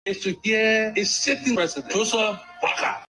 is to hear a sitting president, Joseph Waka.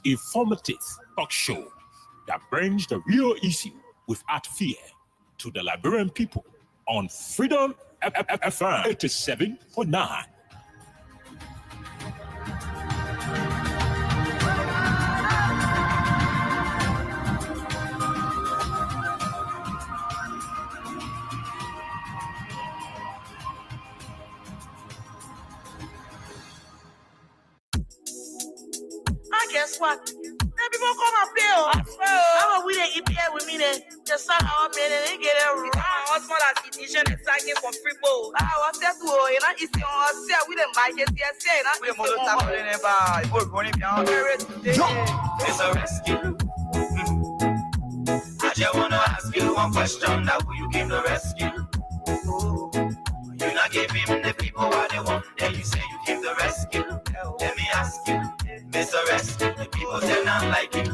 Informative talk show that brings the real issue without fear to the Liberian people on Freedom FM 87.9. Guess what? Then people come and play. How we they eat here with me then? Just start our men and they get it wrong. What's more than edition exciting from free bowl? What's that? You know, it's on sale. We didn't buy it here. Say, we don't know. It's a rescue. just wanna ask you one question, that who you came to rescue? You not give him the people what they want, then you say you came to rescue. Let me ask you, Mr. Rescue, the people say not like you.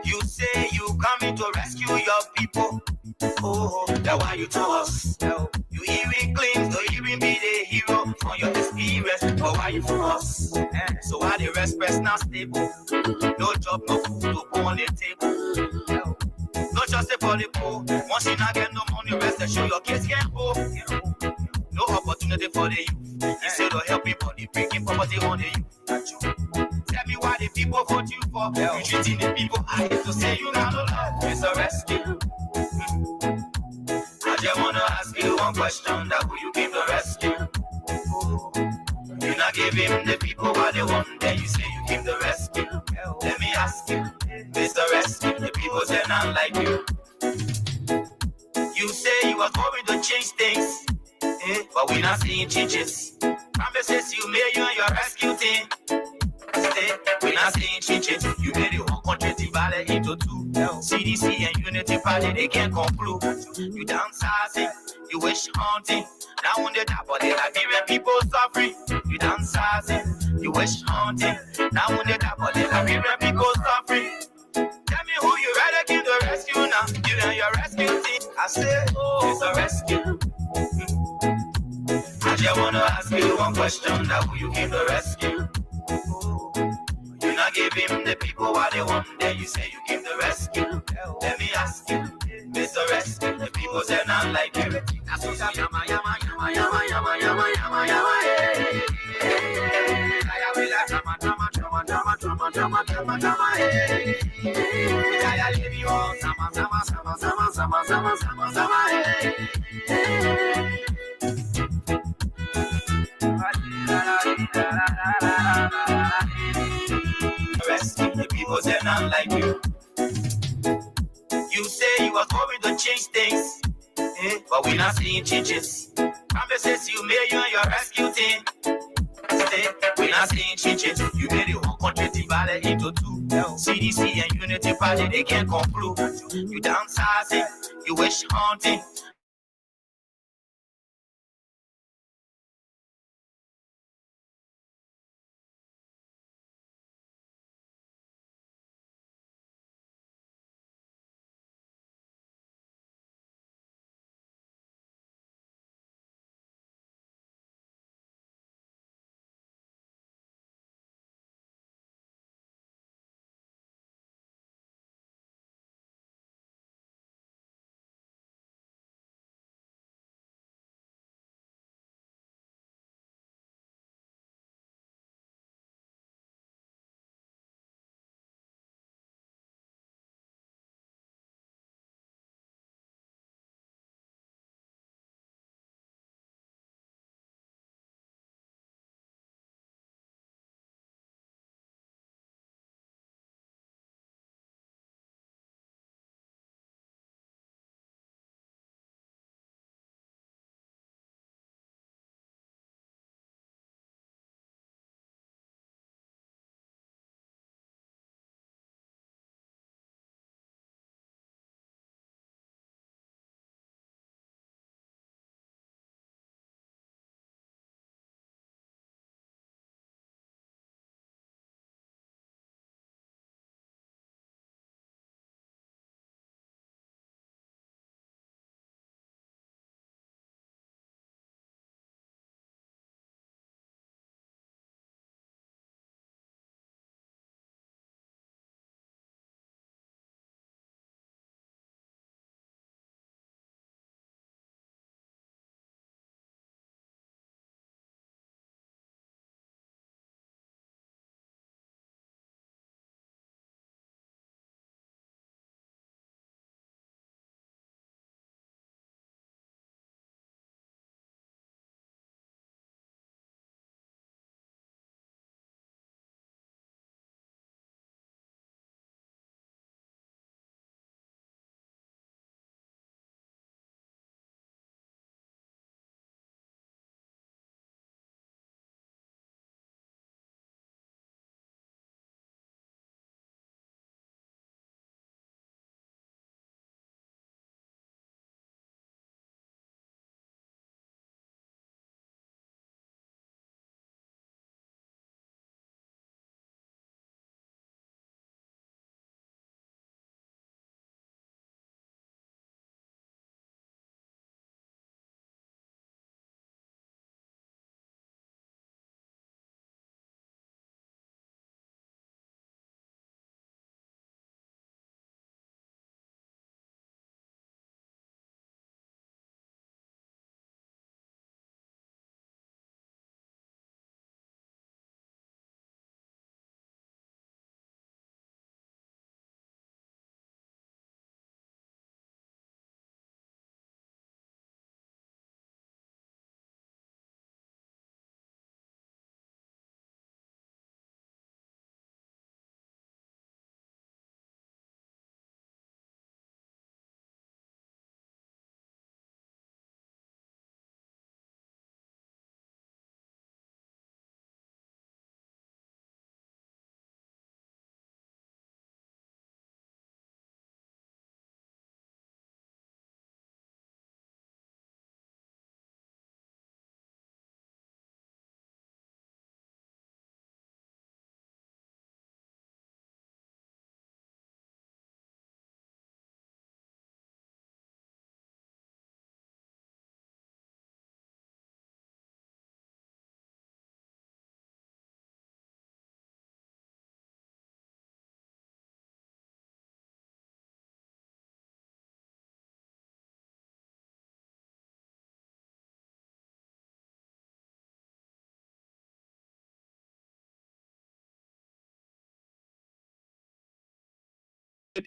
You say you coming to rescue your people. Oh, that's why you to us. You even claim to even be the hero from your experience, but why you for us? So why the rest press not stable? No job, no food to put on the table. No justice for the poor. Once you not get no money, rest and show your kids can't go. No opportunity for the youth. Instead of helping for the breaking property on the youth. Tell me why the people vote you for. You treating the people, I hate to say you not love. It's a rescue. I just wanna ask you one question, that who you came to rescue? You not give him the people what they want, then you say you came to rescue. Let me ask you, Mr. Rescue, the people say not like you. You say you are going to change things, but we not seeing changes. Promises you made you and your rescue team. We not seeing changes. You made the whole country divided into two. CDC and Unity Party, they can't conclude. You downsizing, you wish hunting. Now on the top of the Liberian people suffering. You downsizing, you wish hunting. Now on the top of the Liberian people suffering. Tell me who you rather came to rescue now. You and your rescue team. I say, oh, it's a rescue. I just wanna ask you one question, that who you came to rescue? You not give him the people what they want, then you say you came to rescue. Let me ask you, Mr. Rescue, the people say not like you. That's what yama yama yama yama yama yama yama yama. I will like drama drama drama drama drama drama drama drama. I live you all sama sama sama sama sama sama sama sama. Rescue the people say not like you. You say you are going to change things, but we not seeing changes. Promises you made you and your rescue team. We not seeing changes. You made the whole country divided into two. CDC and Unity Party, they can't conclude. You downsizing, you wish hunting.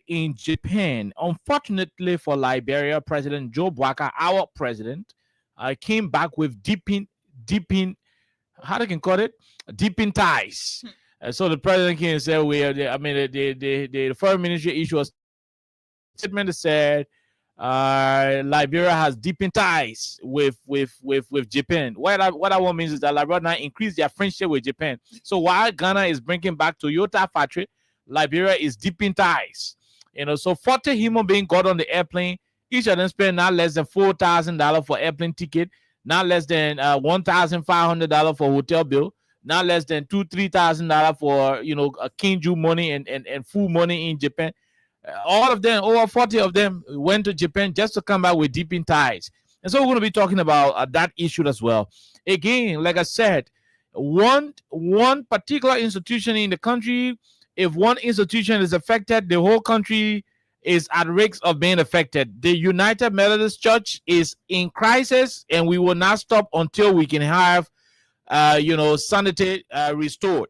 in Japan. Unfortunately for Liberia, President Joe Bwaka, our president, came back with deeping, how they can call it, deeping ties. So the president came and said, the foreign ministry issued a statement that said Liberia has deepened ties with Japan. What that one means is that Liberia now increased their friendship with Japan. So while Ghana is bringing back Toyota factory, Liberia is deepening ties. So 40 human beings got on the airplane. Each of them spent not less than $4,000 for airplane ticket, not less than $1,500 for hotel bill, not less than $2,000-3,000 for a kinju money and food money in Japan. All of them, over 40 of them, went to Japan just to come back with deepening ties. And so we're going to be talking about that issue as well. Again, like I said, one particular institution in the country, if one institution is affected, the whole country is at risk of being affected. The United Methodist Church is in crisis, and we will not stop until we can have, sanity restored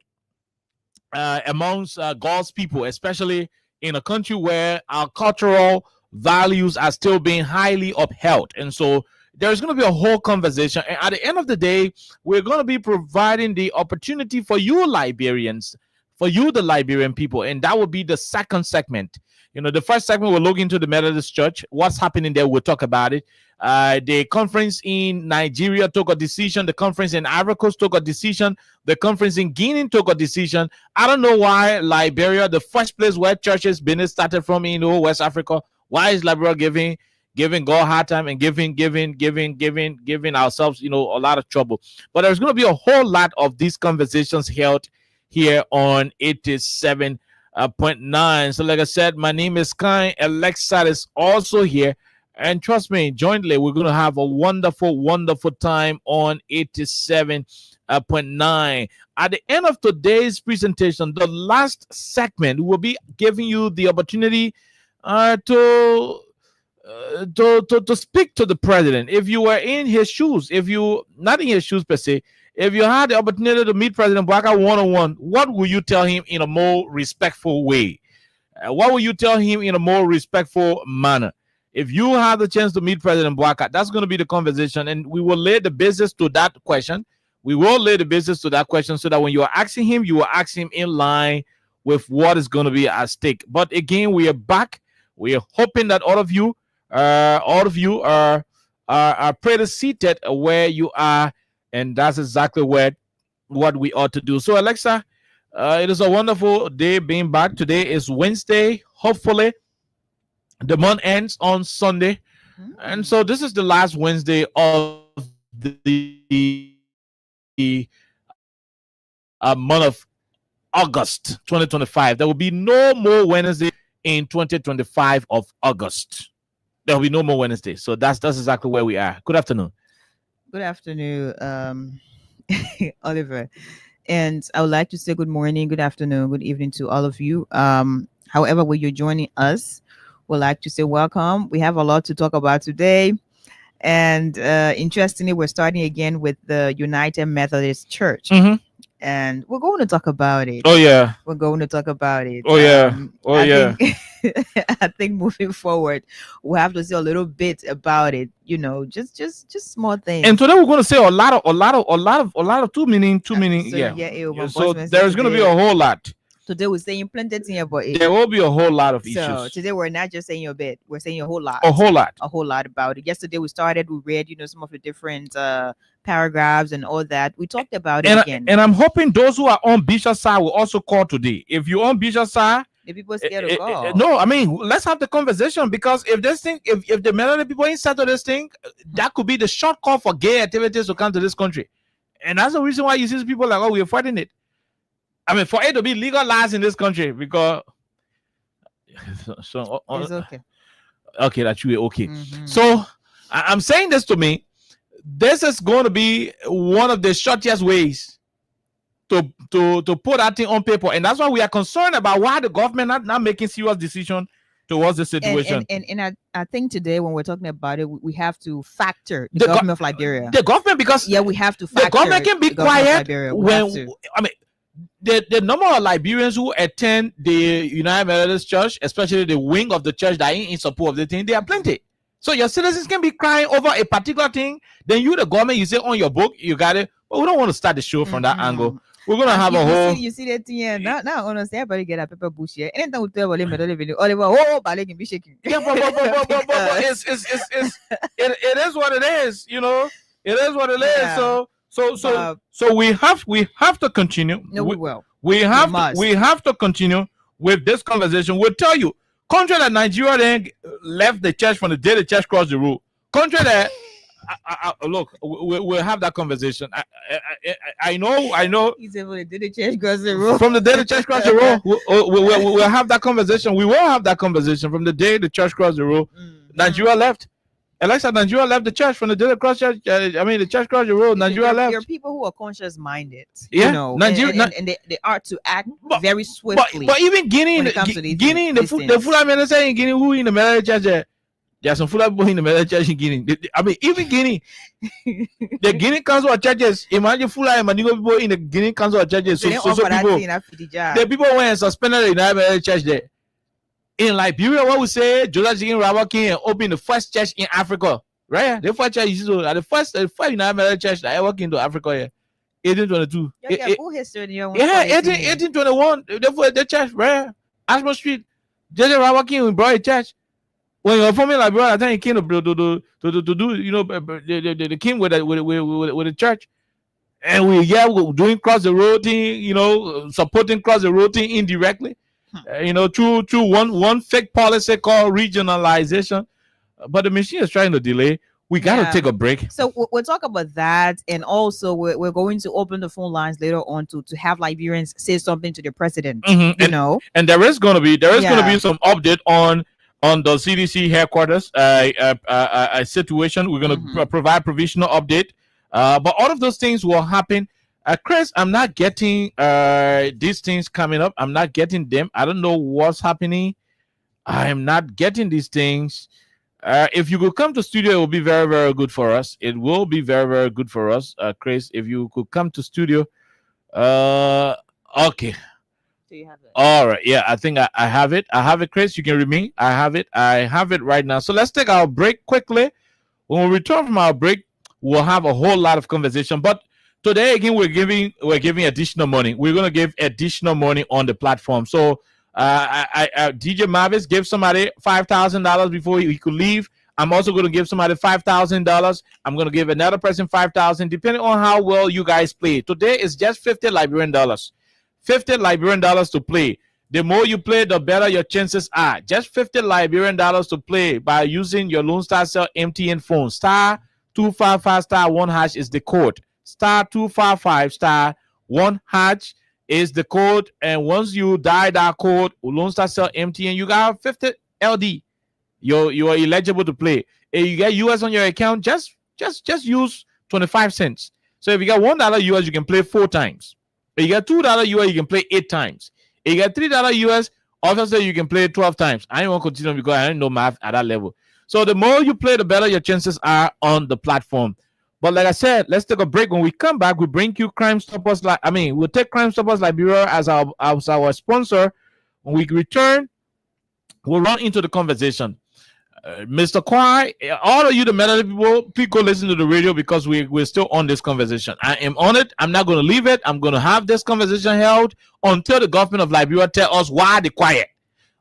amongst God's people, especially in a country where our cultural values are still being highly upheld. And so there's going to be a whole conversation. And at the end of the day, we're going to be providing the opportunity for you Liberians, for you, the Liberian people. And that will be the second segment. The first segment, we'll look into the Methodist Church. What's happening there, we'll talk about it. The conference in Nigeria took a decision. The conference in Ivory Coast took a decision. The conference in Guinea took a decision. I don't know why Liberia, the first place where churches business started from in West Africa, why is Liberia giving God a hard time and giving ourselves, a lot of trouble? But there's going to be a whole lot of these conversations held here on 87.9. So like I said, my name is Kai. Alexa is also here. And trust me, jointly, we're going to have a wonderful, wonderful time on 87.9. At the end of today's presentation, the last segment, we'll be giving you the opportunity to speak to the president. If you were in his shoes, if you not in his shoes per se, if you had the opportunity to meet President Bwaka one-on-one, what will you tell him in a more respectful way? What will you tell him in a more respectful manner? If you have the chance to meet President Bwaka, that's going to be the conversation, and we will lay the business to that question. We will lay the business to that question so that when you are asking him, you will ask him in line with what is going to be at stake. But again, we are back. We are hoping that all of you are pretty seated where you are, and that's exactly what we ought to do. So, Alexa, it is a wonderful day being back. Today is Wednesday. Hopefully, the month ends on Sunday. And so this is the last Wednesday of the month of August 2025. There will be no more Wednesday in 2025 of August. There will be no more Wednesday. So that's exactly where we are. Good afternoon. Good afternoon, Oliver. And I would like to say good morning, good afternoon, good evening to all of you. However, when you're joining us, we'd like to say welcome. We have a lot to talk about today. And interestingly, we're starting again with the United Methodist Church. Mm-hmm. And we're going to talk about it. Oh, yeah. We're going to talk about it. Oh, yeah. I think moving forward, we'll have to say a little bit about it, just small things. And today we're going to say a lot of two meaning. So, yeah. So there's going to be a whole lot. Today we're saying plenty about it. There will be a whole lot of issues. So today we're not just saying a bit, we're saying a whole lot. A whole lot about it. Yesterday we read, some of the different paragraphs and all that. We talked about it again. And I'm hoping those who are on Bishop's side will also call today. If you're on Bishop's side, the people scared to call. No, I mean, let's have the conversation, because if the Melody people inside of this thing, that could be the short call for gay activities to come to this country. And that's the reason why you see people like, we're fighting it. I mean, for it to be legalized in this country, because it's okay. Okay, that's really okay. Mm-hmm. So I'm saying this to me. This is going to be one of the shortest ways to put that thing on paper, and that's why we are concerned about why the government not making serious decision towards the situation. And I think today when we're talking about it, we have to factor the government of Liberia. The government, because we have to factor. The government can be quiet when the number of Liberians who attend the United Methodist Church, especially the wing of the church that is in support of the thing, they are plenty. So your citizens can be crying over a particular thing. Then you, the government, you say on your book, you got it. But we don't want to start the show from that angle. We're gonna have a whole. You see that thing? Yeah, now honestly, everybody get a paper bush here. Anytime we tell them, oh, ballet can be shaking. Yeah, but it is what it is. You know, it is what it is. So we have to continue. No, we will. We have to continue with this conversation. We'll tell you, contrary that Nigeria then left the church from the day the church crossed the road. Contrary that, look, we'll have that conversation. I know. He said, "Well, the day the church crossed the road." From the day the church crossed the road, we'll have that conversation. We will have that conversation from the day the church crossed the road. Nigeria left. Alexa, Nigeria left the church from the day the cross church. The church crossed the road. Nigeria left. There are people who are conscious-minded. Yeah, you know, Nigeria, and they are to act very swiftly. But even Guinea, the Fulani minister in Guinea, who in the Methodist church there? There are some Fulani people in the Methodist church in Guinea. Even Guinea, the Guinea Council of Churches. Imagine Fulani and people in the Guinea Council of Churches. So people, the people went and suspended the United Methodist Church there. In Liberia, what we say, Joseph Jikin Rabba King opened the first church in Africa, right? The first church is the first United Methodist Church that ever came to Africa here, 1822. Yeah, full history. 1821. The church, right? Ashmore Street, Joseph Rabba King brought a church. When you're forming Liberia, I think he came to do, you know, the king with the church, and we're doing cross the road thing, you know, supporting cross the road thing indirectly. You know, through one fake policy called regionalization, but the machine is trying to delay. We got to take a break. So we'll talk about that, and also we're going to open the phone lines later on to have Liberians say something to the president. You know, and there is going to be some update on the CDC headquarters a situation. We're going to provide provisional update, but all of those things will happen. Chris, I'm not getting these things coming up. I'm not getting them. I don't know what's happening. I am not getting these things. If you could come to studio, it will be very, very good for us. It will be very, very good for us, Chris. If you could come to studio. Okay. Do you have it? All right. Yeah, I think I have it. I have it, Chris. You can read me. I have it. I have it right now. So let's take our break quickly. When we return from our break, we'll have a whole lot of conversation. But today again, we're giving additional money. We're gonna give additional money on the platform. So DJ Mavis gave somebody $5,000 before he could leave. I'm also gonna give somebody $5,000. I'm gonna give another person $5,000, depending on how well you guys play. Today is just 50 Liberian dollars. 50 Liberian dollars to play. The more you play, the better your chances are. Just 50 Liberian dollars to play by using your Lone Star Cell MTN phone. *255*1# is the code. *255*1# is the code, and once you dial that code, Lone Star Cell MTN, you got 50 LD. You are eligible to play. If you get US on your account, just use 25 cents. So if you got $1 US, you can play 4 times. If you got $2 US, you can play 8 times. If you got $3 US, obviously you can play 12 times. I don't want to continue because I don't know math at that level. So the more you play, the better your chances are on the platform. But like I said, let's take a break. When we come back, we bring you Crime Stoppers. We'll take Crime Stoppers Liberia as our sponsor. When we return, we'll run into the conversation. Mr. Kwai, all of you, the Methodist people, please go listen to the radio because we're still on this conversation. I am on it. I'm not going to leave it. I'm going to have this conversation held until the government of Liberia tell us why they're quiet.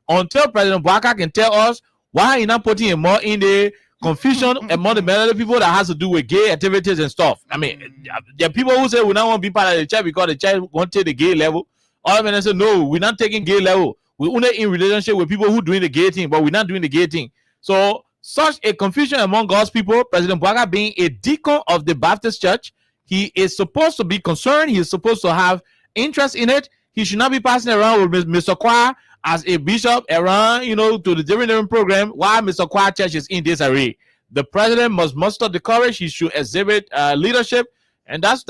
Until President Bwaka can tell us why he's not putting more in the confusion among the Methodist people that has to do with gay activities and stuff. I mean, there are people who say we don't want to be part of the church because the church won't take the gay level. All of them say, no, we're not taking gay level. We're only in relationship with people who doing the gay thing, but we're not doing the gay thing. So such a confusion among God's people, President Bwaka being a deacon of the Baptist Church, he is supposed to be concerned. He is supposed to have interest in it. He should not be passing around with Mr. Kwa as a bishop around, to the different program while Mr. Kwa Church is in disarray. The president must muster the courage. He should exhibit leadership, and that's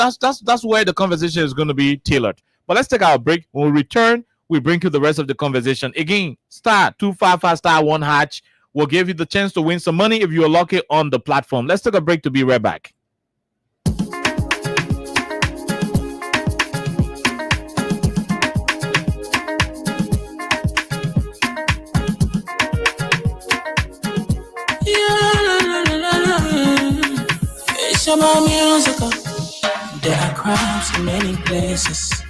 where the conversation is going to be tailored. But let's take our break. When we return, we bring you the rest of the conversation. Again, *255*1#. We'll give you the chance to win some money if you're lucky on the platform. Let's take a break to be right back. It's about musical. There are crimes in many places,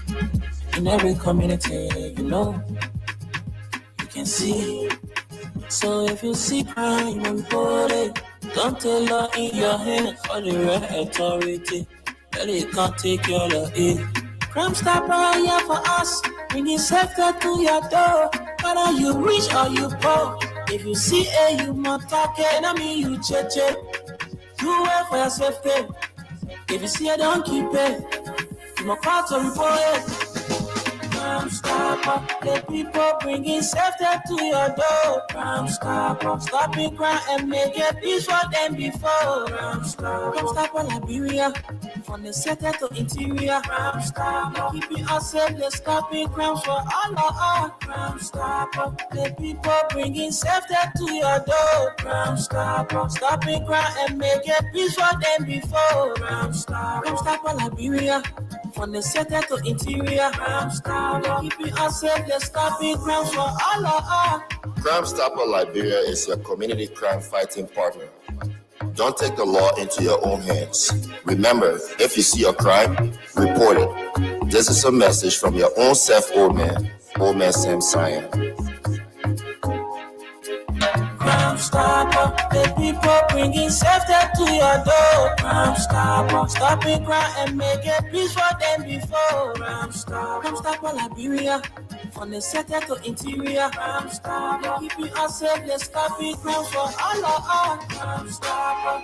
in every community, you can see. So if you see crime, report it. Don't tell law in your hand for the right authority. Well, it can't take your law in. Crime stopper here for us, bringing safety to your door. Whether you rich or you poor, if you see you must talk it. I mean you check. You wait for your safety. If you see don't keep it. You must call to report it. Crime stopper, the people bringing safety to your door. Crime stopper, stopping crime and make it peace for them before. Crime stopper, Liberia, from the center to interior. Crime stopper, keeping us safe, they're stopping crimes for all of us. Crime stopper, the people bringing safety to your door. Crime stopper, stopping crime and make it peace for them before. Crime stopper, Liberia, from the center to interior. Crime stopper, keeping us safe, they're stopping crimes for all of us. Crime Stopper Liberia is your community crime fighting partner. Don't take the law into your own hands. Remember, if you see a crime, report it. This is a message from your own self, Old Man Sam Cyan. Crime stopper, the people bringing safety to your door. Crime stopper, stopping crime and make it peace for them before. Crime stopper, Liberia, from the center to interior. Crime stopper, keeping us safe, let's stop it, crime for all of us. Crime stopper.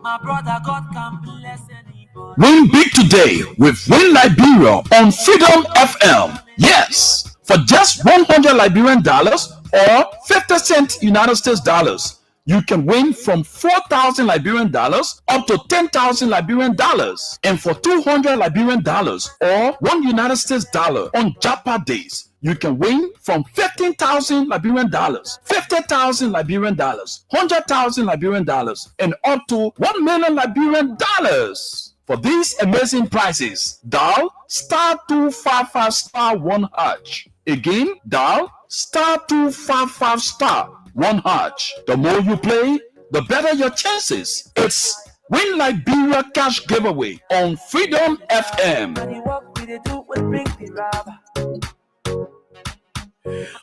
My brother, God can bless anybody. Win big today with Win Liberia on Freedom FM. Yes, for just $100 Liberian dollars or 50 cents United States dollars, you can win from 4,000 Liberian dollars up to 10,000 Liberian dollars. And for $200 Liberian dollars or $1 United States dollar on Japa days, you can win from 15,000 Liberian dollars, 50,000 Liberian dollars, 100,000 Liberian dollars, and up to 1 million Liberian dollars. For these amazing prizes, dial *255*1#. Again, dial *255*1#. The more you play, the better your chances. It's Win Liberia Cash Giveaway on Freedom FM.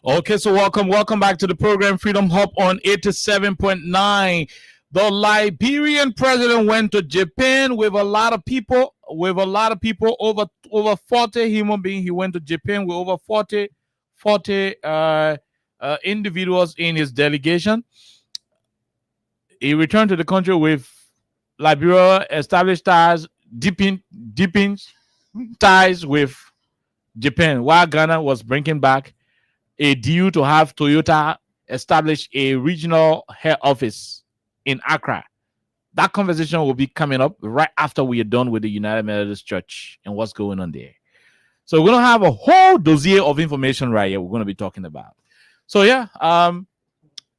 Okay, so welcome back to the program Freedom Hub on 87.9. The Liberian president went to Japan with a lot of people, over 40 human beings. He went to Japan with over 40 individuals in his delegation. He returned to the country with Liberia established ties, deepening ties with Japan, while Ghana was bringing back a deal to have Toyota establish a regional head office in Accra. That conversation will be coming up right after we are done with the United Methodist Church and what's going on there. So we're going to have a whole dossier of information right here we're going to be talking about. So yeah,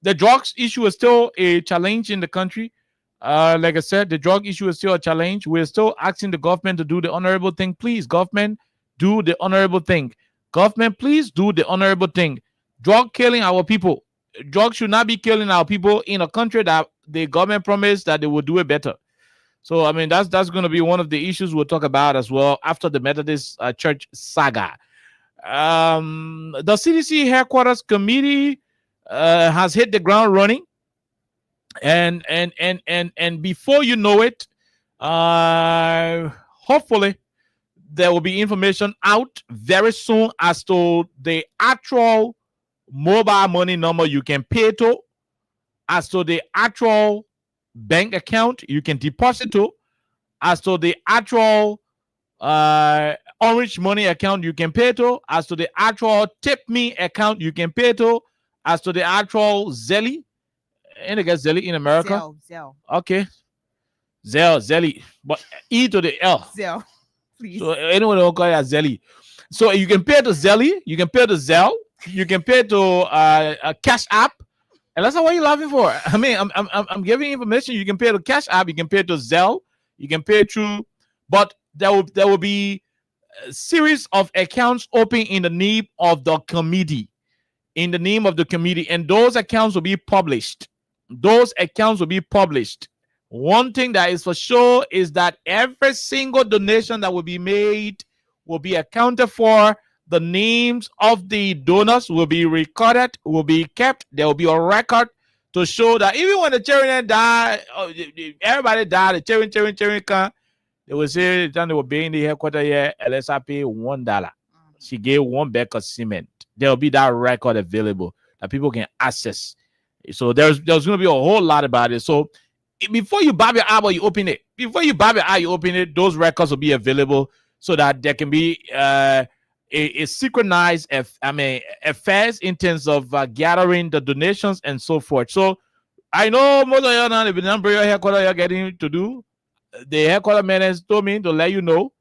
the drugs issue is still a challenge in the country. Like I said, the drug issue is still a challenge. We're still asking the government to do the honorable thing. Please, government, do the honorable thing. Government, please do the honorable thing. Drug killing our people. Drugs should not be killing our people in a country that the government promised that they will do it better. So, I mean, that's going to be one of the issues we'll talk about as well after the Methodist Church saga. The CDC headquarters committee has hit the ground running, and before you know it, hopefully there will be information out very soon as to the actual mobile money number you can pay to, as to the actual bank account you can deposit to, as to the actual Orange Money account you can pay to, as to the actual Tip Me account you can pay to, as to the actual Zelly. And I guess Zelly in America. Zelle. Okay. Zelly. But E to the L. Zelle, please. So anyone will call it Zelly. So you can pay to Zelly, you can pay to Zelle, you can pay to a Cash App. And that's not what you're laughing for. I mean, I'm giving information. You can pay to Cash App, you can pay to Zelle, you can pay through, but there will be series of accounts open in the name of the committee. In the name of the committee, and those accounts will be published. Those accounts will be published. One thing that is for sure is that every single donation that will be made will be accounted for. The names of the donors will be recorded, will be kept. There will be a record to show that even when the children die, everybody died, the children come, they will say they were being the headquarters here, Elisa pay $1. She gave 1 bag of cement. There will be that record available that people can access. So there's going to be a whole lot about it. So before you bob your eye, you open it. Before you bob your eye, you open it. Those records will be available so that there can be a synchronized affairs in terms of gathering the donations and so forth. So I know most of you now, the number your headquarters you're getting to do. The headquarters man told me to let you know.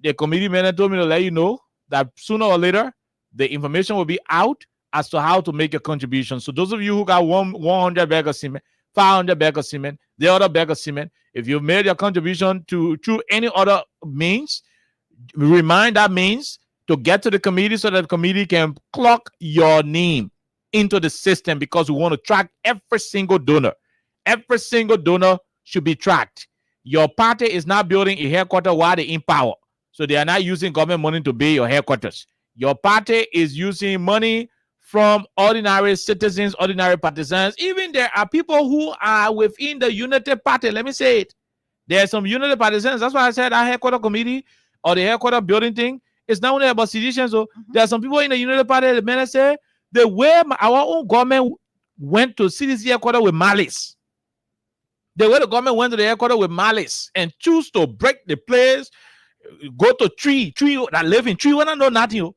The committee man told me to let you know that sooner or later the information will be out as to how to make a contribution. So those of you who got 100 bag of cement, 500 bag of cement, the other bag of cement, if you've made your contribution through any other means, remind that means to get to the committee so that the committee can clock your name into the system, because we want to track every single donor. Every single donor should be tracked. Your party is not building a headquarters while they're in power. So they are not using government money to build your headquarters. Your party is using money from ordinary citizens, ordinary partisans. Even there are people who are within the United Party. Let me say it. There are some United partisans. That's why I said our headquarters committee or the headquarters building thing is not only about citizens. So there are some people in the United Party, the men say, the way our own government went to CDC headquarters with malice. The way the government went to the headquarters with malice and choose to break the place, go to tree that live in tree when I know nothing.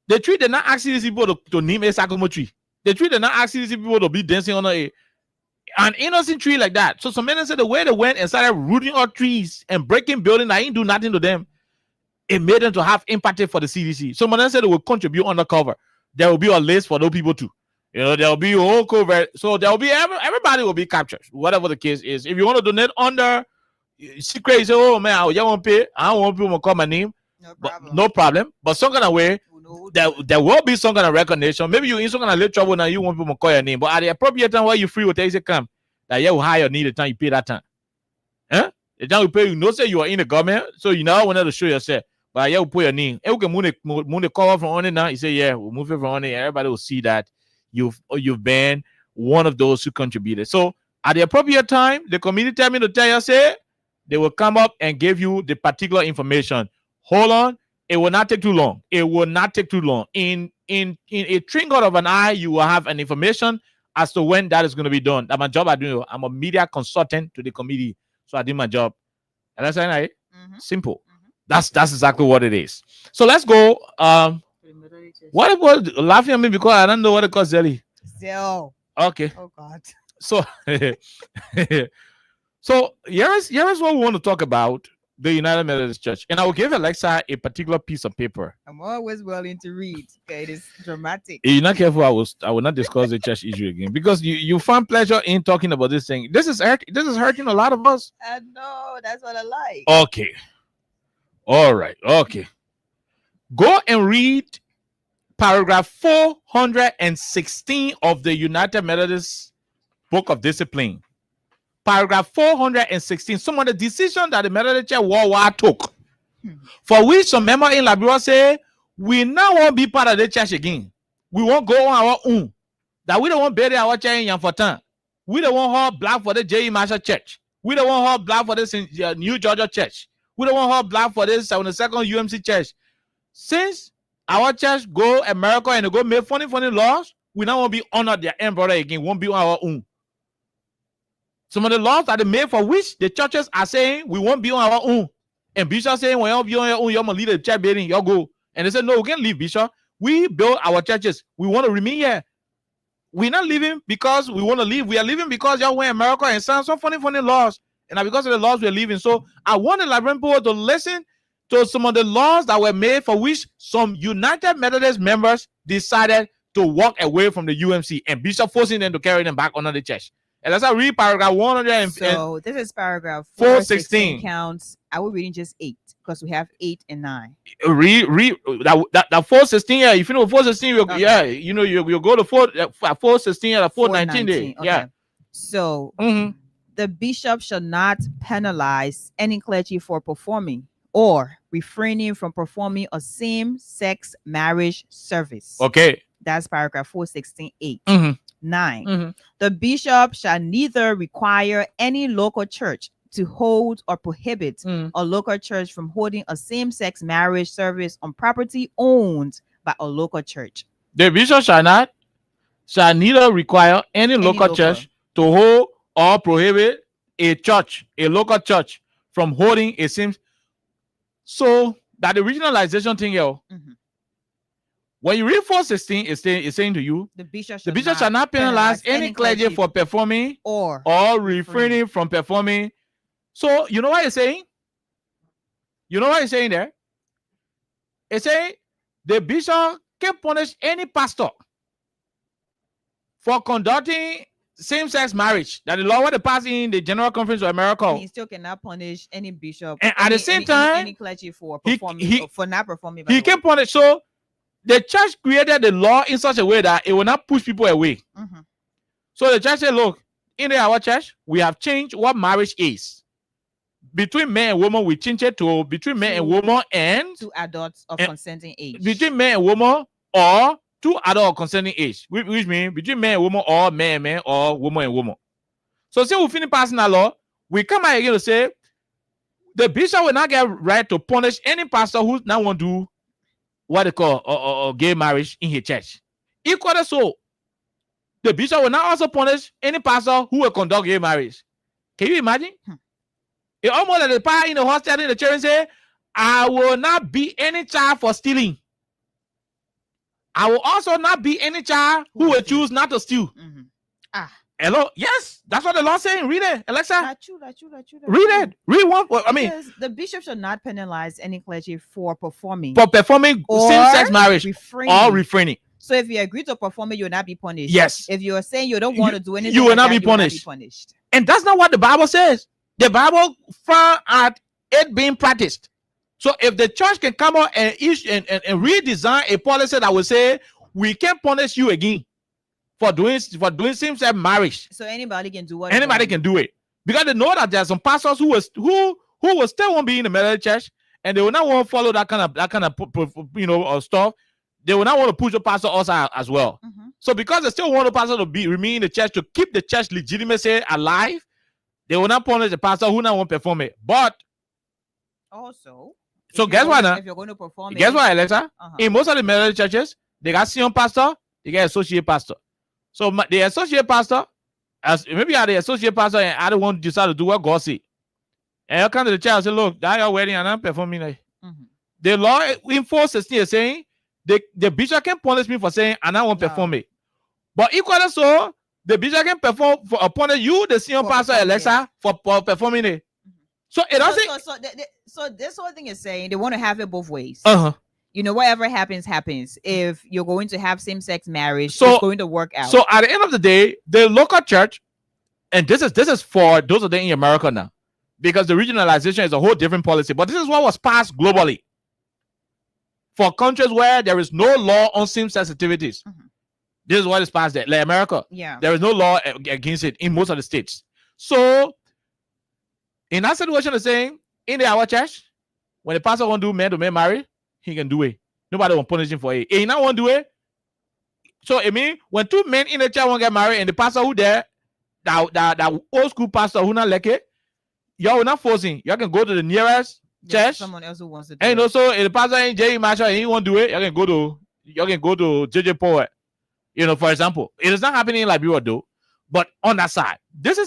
The tree did not ask these people to name a Sakomo tree. The tree did not ask these people to be dancing on an innocent tree like that. So some men said the way they went and started rooting out trees and breaking buildings, I ain't do nothing to them. It made them to have empathy for the CDC. Some men said they will contribute undercover. There will be a list for those people too. You know, there will be a whole cover. So there will be everybody will be captured, whatever the case is. If you want to donate under secret, you say, oh man, I won't pay. I don't want people to call my name. No problem. But some kind of way, there will be some kind of recognition. Maybe you in some kind of little trouble now, you want people to call your name. But at the appropriate time where you free will tell you come, that you will hire need the time you pay that time. Huh? The time you pay, you know, say you are in the government, so you now want to show yourself. But you will put your name. And we can move the cover from on it now. You say, yeah, we'll move it from on it. Everybody will see that you've been one of those who contributed. So at the appropriate time, the committee tell me to tell you, say, they will come up and give you the particular information. Hold on. It will not take too long. It will not take too long. In a twinkle of an eye, you will have an information as to when that is going to be done. That's my job. I'm a media consultant to the committee. So I did my job. And that's right. Simple. That's exactly what it is. So let's go. What was laughing at me because I don't know what it calls Zelly. Zell. Okay. Oh God. So so here's what we want to talk about. The United Methodist Church, and I will give Alexa a particular piece of paper. I'm always willing to read. Okay, it is dramatic. If you're not careful, I will not discuss the church issue again, because you find pleasure in talking about this thing. This is hurting a lot of us. I know, that's what I like. Okay, all right, okay. Go and read paragraph 416 of the United Methodist Book of Discipline. Paragraph 416, some of the decisions that the Methodist Church worldwide took, for which some member in Liberia say, we now won't be part of the church again. We won't go on our own. That we don't want bury our church in Yamfortan. We don't want her black for the J.E. Marshall Church. We don't want her black for this New Georgia Church. We don't want her black for this 72nd UMC Church. Since our church go America and they go make funny laws, we now won't be honored their emperor again. Won't be on our own. Some of the laws that they made for which the churches are saying we won't be on our own. And Bishop saying, when you'll be on your own, you're going to lead the church building, you'll go. And they said, no, we can't leave, Bishop. We build our churches. We want to remain here. We're not leaving because we want to leave. We are leaving because y'all went America and signed some funny laws. And because of the laws we're leaving. So I want the Liberian people to listen to some of the laws that were made for which some United Methodist members decided to walk away from the UMC. And Bishop forcing them to carry them back under the church. And let's read paragraph 100. So this is paragraph 416. counts. I will reading just 8 because we have 8 and 9. Read that 416. Yeah, if you know 416, Okay. yeah, you know you go to 416 or 419 day. Okay. Yeah. So Mhm. the bishop shall not penalize any clergy for performing or refraining from performing a same-sex marriage service. Okay. That's paragraph 416(8). Mhm. 9. Mhm. The bishop shall neither require any local church to hold or prohibit Mhm. a local church from holding a same-sex marriage service on property owned by a local church. The bishop shall neither require any local church to hold or prohibit a local church from holding a same. So that the regionalization thing, yo. Mhm. When you read 416, it's saying to you, The bishop shall not penalize any clergy for performing or refraining from performing. So you know what it's saying? You know what it's saying there? It's saying the bishop can punish any pastor for conducting same-sex marriage that the law was passed in the General Conference of America. He still cannot punish any bishop And at the same time, any clergy for performing for not performing. He can punish. So the church created the law in such a way that it will not push people away. Mhm. So the church said, look, in our church, we have changed what marriage is. Between man and woman, we change it to between man and woman and 2 adults of consenting age. between man and woman or 2 adults of consenting age, which means between man and woman or man and man or woman and woman. So since we finish passing that law, we come out again to say the bishop will not get right to punish any pastor who now want to do what they call a gay marriage in his church. Equally so, the bishop will not also punish any pastor who will conduct gay marriage. Can you imagine? It almost like the power in the hostel in the church and say, I will not be any child for stealing. I will also not be any child who will choose not to steal. Mhm. Hello? Yes, that's what the law is saying. Read it, Alexa. That's true. Read it. Read one. I mean, Says, the bishop shall not penalize any clergy for performing or same-sex marriage or refraining. So if you agree to perform it, you'll not be punished. Yes. If you are saying you don't want to do anything, you will like not that, be you will punished. And that's not what the Bible says. The Bible found at it being practiced. So if the church can come out and redesign a policy that will say we can't punish you again for doing same-sex marriage. So anybody can do what anybody can do it, because they know that there are some pastors who will still won't be in the Methodist Church, and they will not want to follow that kind of stuff. They will not want to push the pastor also as well. Mhm. So because they still want the pastor to remain in the church to keep the church legitimacy alive, they will not punish the pastor who not want to perform it. But also, so guess what now? If you're going to perform Guess what, Alexa? Uh-huh. In most of the Methodist churches, they got senior pastor, they got associate pastor. So the associate pastor, as maybe the associate pastor, and I don't want to decide to do what God say. And you come to the church and say, look, that your wedding and I'm performing. Mhm. The law in 416 is saying the bishop can punish me for saying and I won't perform it. But equally so, the bishop can perform for punish you, the senior pastor, Alexa, for performing it. So it doesn't. So this whole thing is saying they want to have it both ways. Uh-huh. You know, whatever happens. If you're going to have same-sex marriage, So- it's going to work out. So at the end of the day, the local church, and this is for those of them in America now, because the regionalization is a whole different policy. But this is what was passed globally for countries where there is no law on same-sex activities. Mhm. This is what is passed there, like America. Yeah. There is no law against it in most of the states. So in that situation, is saying in our church, when the pastor want to do man to man marriage, he can do it. Nobody will punish him for it. If he not want to do it, so I mean, when 2 men in the church want to get married, and the pastor who there, that old school pastor who not like it, y'all will not force him. Y'all can go to the nearest church. Someone else who wants to do And it. also, if the pastor ain't J. Marshall and he won't do it, y'all can go to JJ Poet. For example, it is not happening in Liberia though, but on that side, these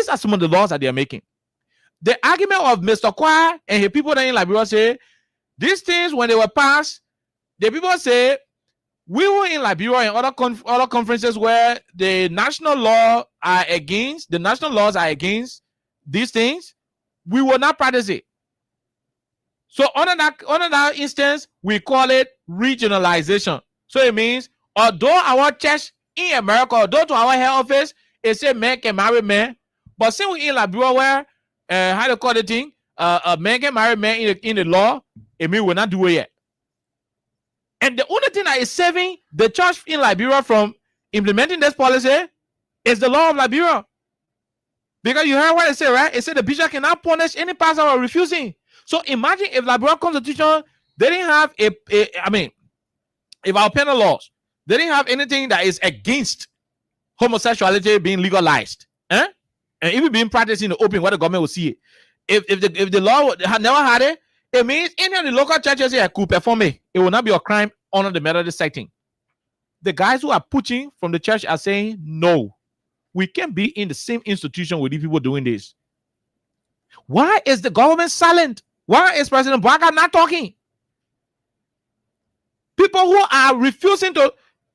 are some of the laws that they are making. The argument of Mr. Kwa and his people that in Liberia say these things when they were passed, the people say we were in Liberia and other conferences where the national laws are against these things. We will not practice it. So under that instance, we call it regionalization. So it means although our church in America, although to our head office it say man can marry man. But since we in Liberia where how to call the thing, a man can marry man in the law, it mean we're not do it yet. And the only thing that is saving the church in Liberia from implementing this policy is the law of Liberia. Because you heard what it said, right? It said the bishop cannot punish any pastor for refusing. So imagine if Liberia Constitution, they didn't have if our penal laws, they didn't have anything that is against homosexuality being legalized, and even being practiced in the open where the government will see it. If the law had never had it, it means any of the local churches here could perform it. It will not be a crime under the Methodist setting. The guys who are pushing from the church are saying, no, we can't be in the same institution with these people doing this. Why is the government silent? Why is President Baka not talking? People who are refusing to,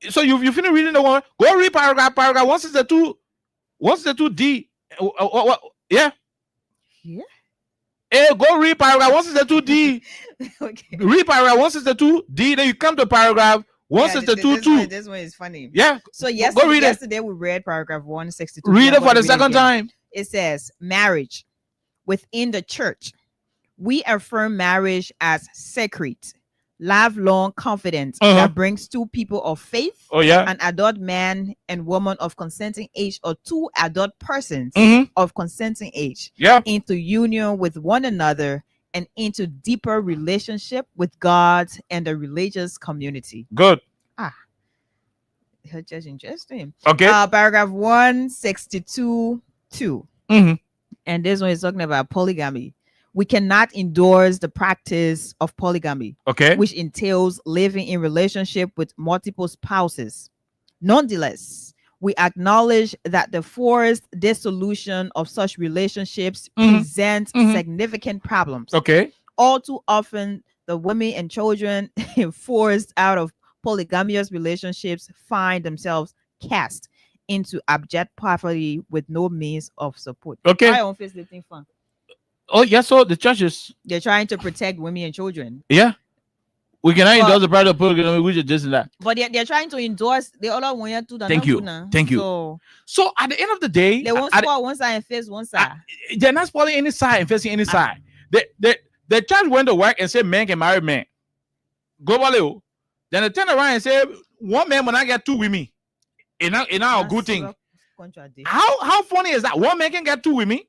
so you finish reading the one, go read paragraph 162D. Yeah. Yeah. Go read paragraph 162D. Okay. Read paragraph 162D, then you come to paragraph 162.2. This one is funny. Yeah. So go read yesterday we read paragraph 162. Read it for the second time. It says, marriage within the church. We affirm marriage as sacred, lifelong confidence that brings two people of faith, an adult man and woman of consenting age, or two adult persons of consenting age, into union with one another and into deeper relationship with God and the religious community. Good. That's just interesting. Okay. Paragraph 162.2. And this one is talking about polygamy. We cannot endorse the practice of polygamy, which entails living in relationship with multiple spouses. Nonetheless, we acknowledge that the forced dissolution of such relationships presents significant problems. All too often, the women and children forced out of polygamous relationships find themselves cast into abject poverty with no means of support. I don't face the thing fun. Oh, yeah, so the churches, they're trying to protect women and children. Yeah. We cannot endorse the pride of polygamy, which is this and that. But they're trying to endorse the other one. Thank you. So at the end of the day, they won't spoil one side and face one side. They're not spoiling any side and facing any side. The church went to work and said men can marry men. Globally. Then they turn around and say one man when I get two women. It's not a good thing. How funny is that? One man can get two women.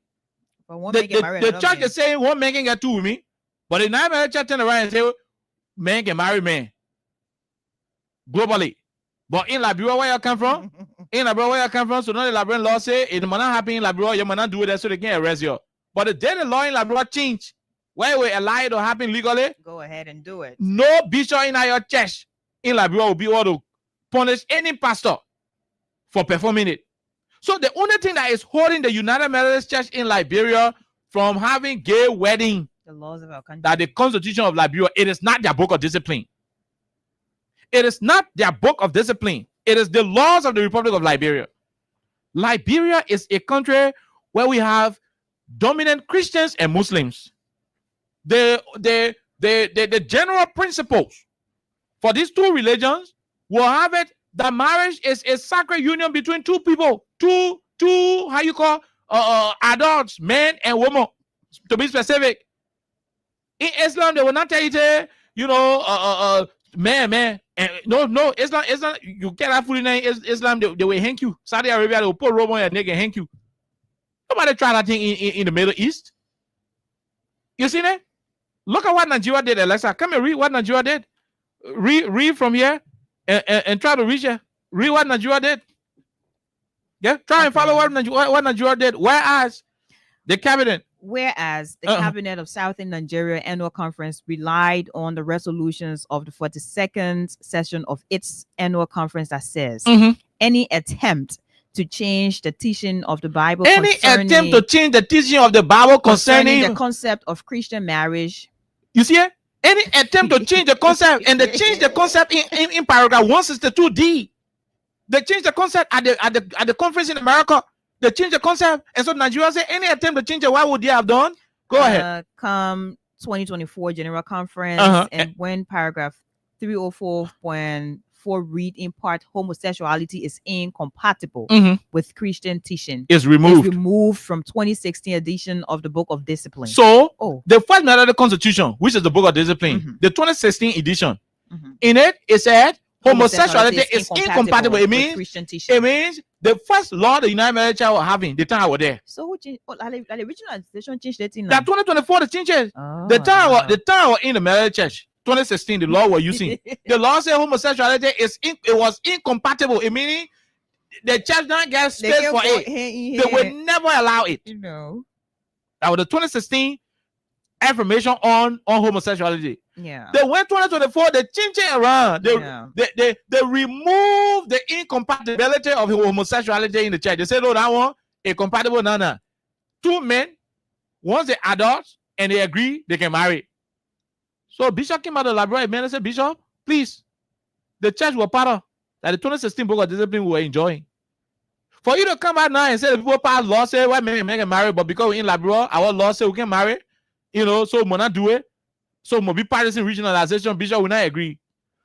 The church is saying one man can get two women, but the Nigerian church turn around and say men can marry men globally. But in Liberia, where you come from? So now the Liberian law say it might not happen in Liberia, you might not do that so they can arrest you. But the day the law in Liberia change, where we allow it to happen legally, go ahead and do it. No bishop in your church in Liberia will be able to punish any pastor for performing it. So the only thing that is holding the United Methodist Church in Liberia from having gay wedding, the laws of our country, that the Constitution of Liberia, it is not their book of discipline. It is not their book of discipline. It is the laws of the Republic of Liberia. Liberia is a country where we have dominant Christians and Muslims. The general principles for these two religions will have it that marriage is a sacred union between two people, two how you call adults, men and women, to be specific. In Islam, they will not tell you, man. And no, Islam, you get that food in Islam, they will hang you. Saudi Arabia, they will put rope on your neck and hang you. Nobody try that thing in the Middle East. You see that? Look at what Nigeria did, Alexa. Come and read what Nigeria did. Read from here and try to reach here. Read what Nigeria did. Yeah, try and follow what Nigeria did. Whereas the cabinet of Southern Nigeria Annual Conference relied on the resolutions of the 42nd session of its annual conference that says any attempt to change the teaching of the Bible concerning the concept of Christian marriage. You see it? Any attempt to change the concept, and they change the concept in paragraph 162D. They changed the concept at the conference in America. They changed the concept, and so Nigeria said any attempt to change it, what would they have done? Go ahead. Come 2024 General Conference, and when paragraph 304.5 2024 read in part, homosexuality is incompatible with Christian teaching. It's removed. It's removed from 2016 edition of the Book of Discipline. So the first Methodist Constitution, which is the Book of Discipline, the 2016 edition, in it said homosexuality is incompatible. It means Christian teaching. It means the first law the United Methodist Church was having the time I was there. So who changed? Like the original legislation changed that in That 2024 the changes. The time I was in the Methodist Church, 2016, the law we're using. The law said homosexuality it was incompatible. It meaning the church don't get space for it. They will never allow it. You know. That was the 2016 information on homosexuality. Yeah. They went 2024, they changed it around. They removed the incompatibility of homosexuality in the church. They said, no, that one incompatible. No. Two men, once they adults and they agree, they can marry. So Bishop came out of the library and said, Bishop, please, the church was part of that the 2016 Book of Discipline we were enjoying. For you to come out now and say the people pass law say why men can marry, but because we're in library, our law say we can marry, so we not do it. So we be partisan regionalization, Bishop will not agree.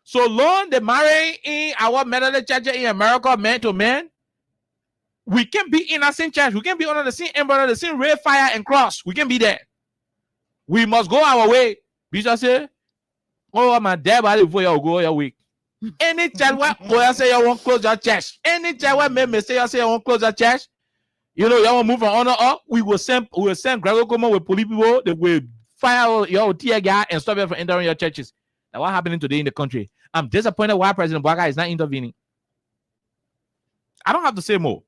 So long the marrying in our Methodist church in America, man to man, we can be in the same church. We can be under the same umbrella, the same red fire and cross. We can be there. We must go our way. Bishop say, oh, my dad, before you go your week. Any church where say you won't close your church. Any church where me say you won't close your church. You want to move from honor up. We will send Gregor Como with police people. They will fire your tear gas and stop you from entering your churches. Now, what happening today in the country? I'm disappointed why President Bwaka is not intervening. I don't have to say more.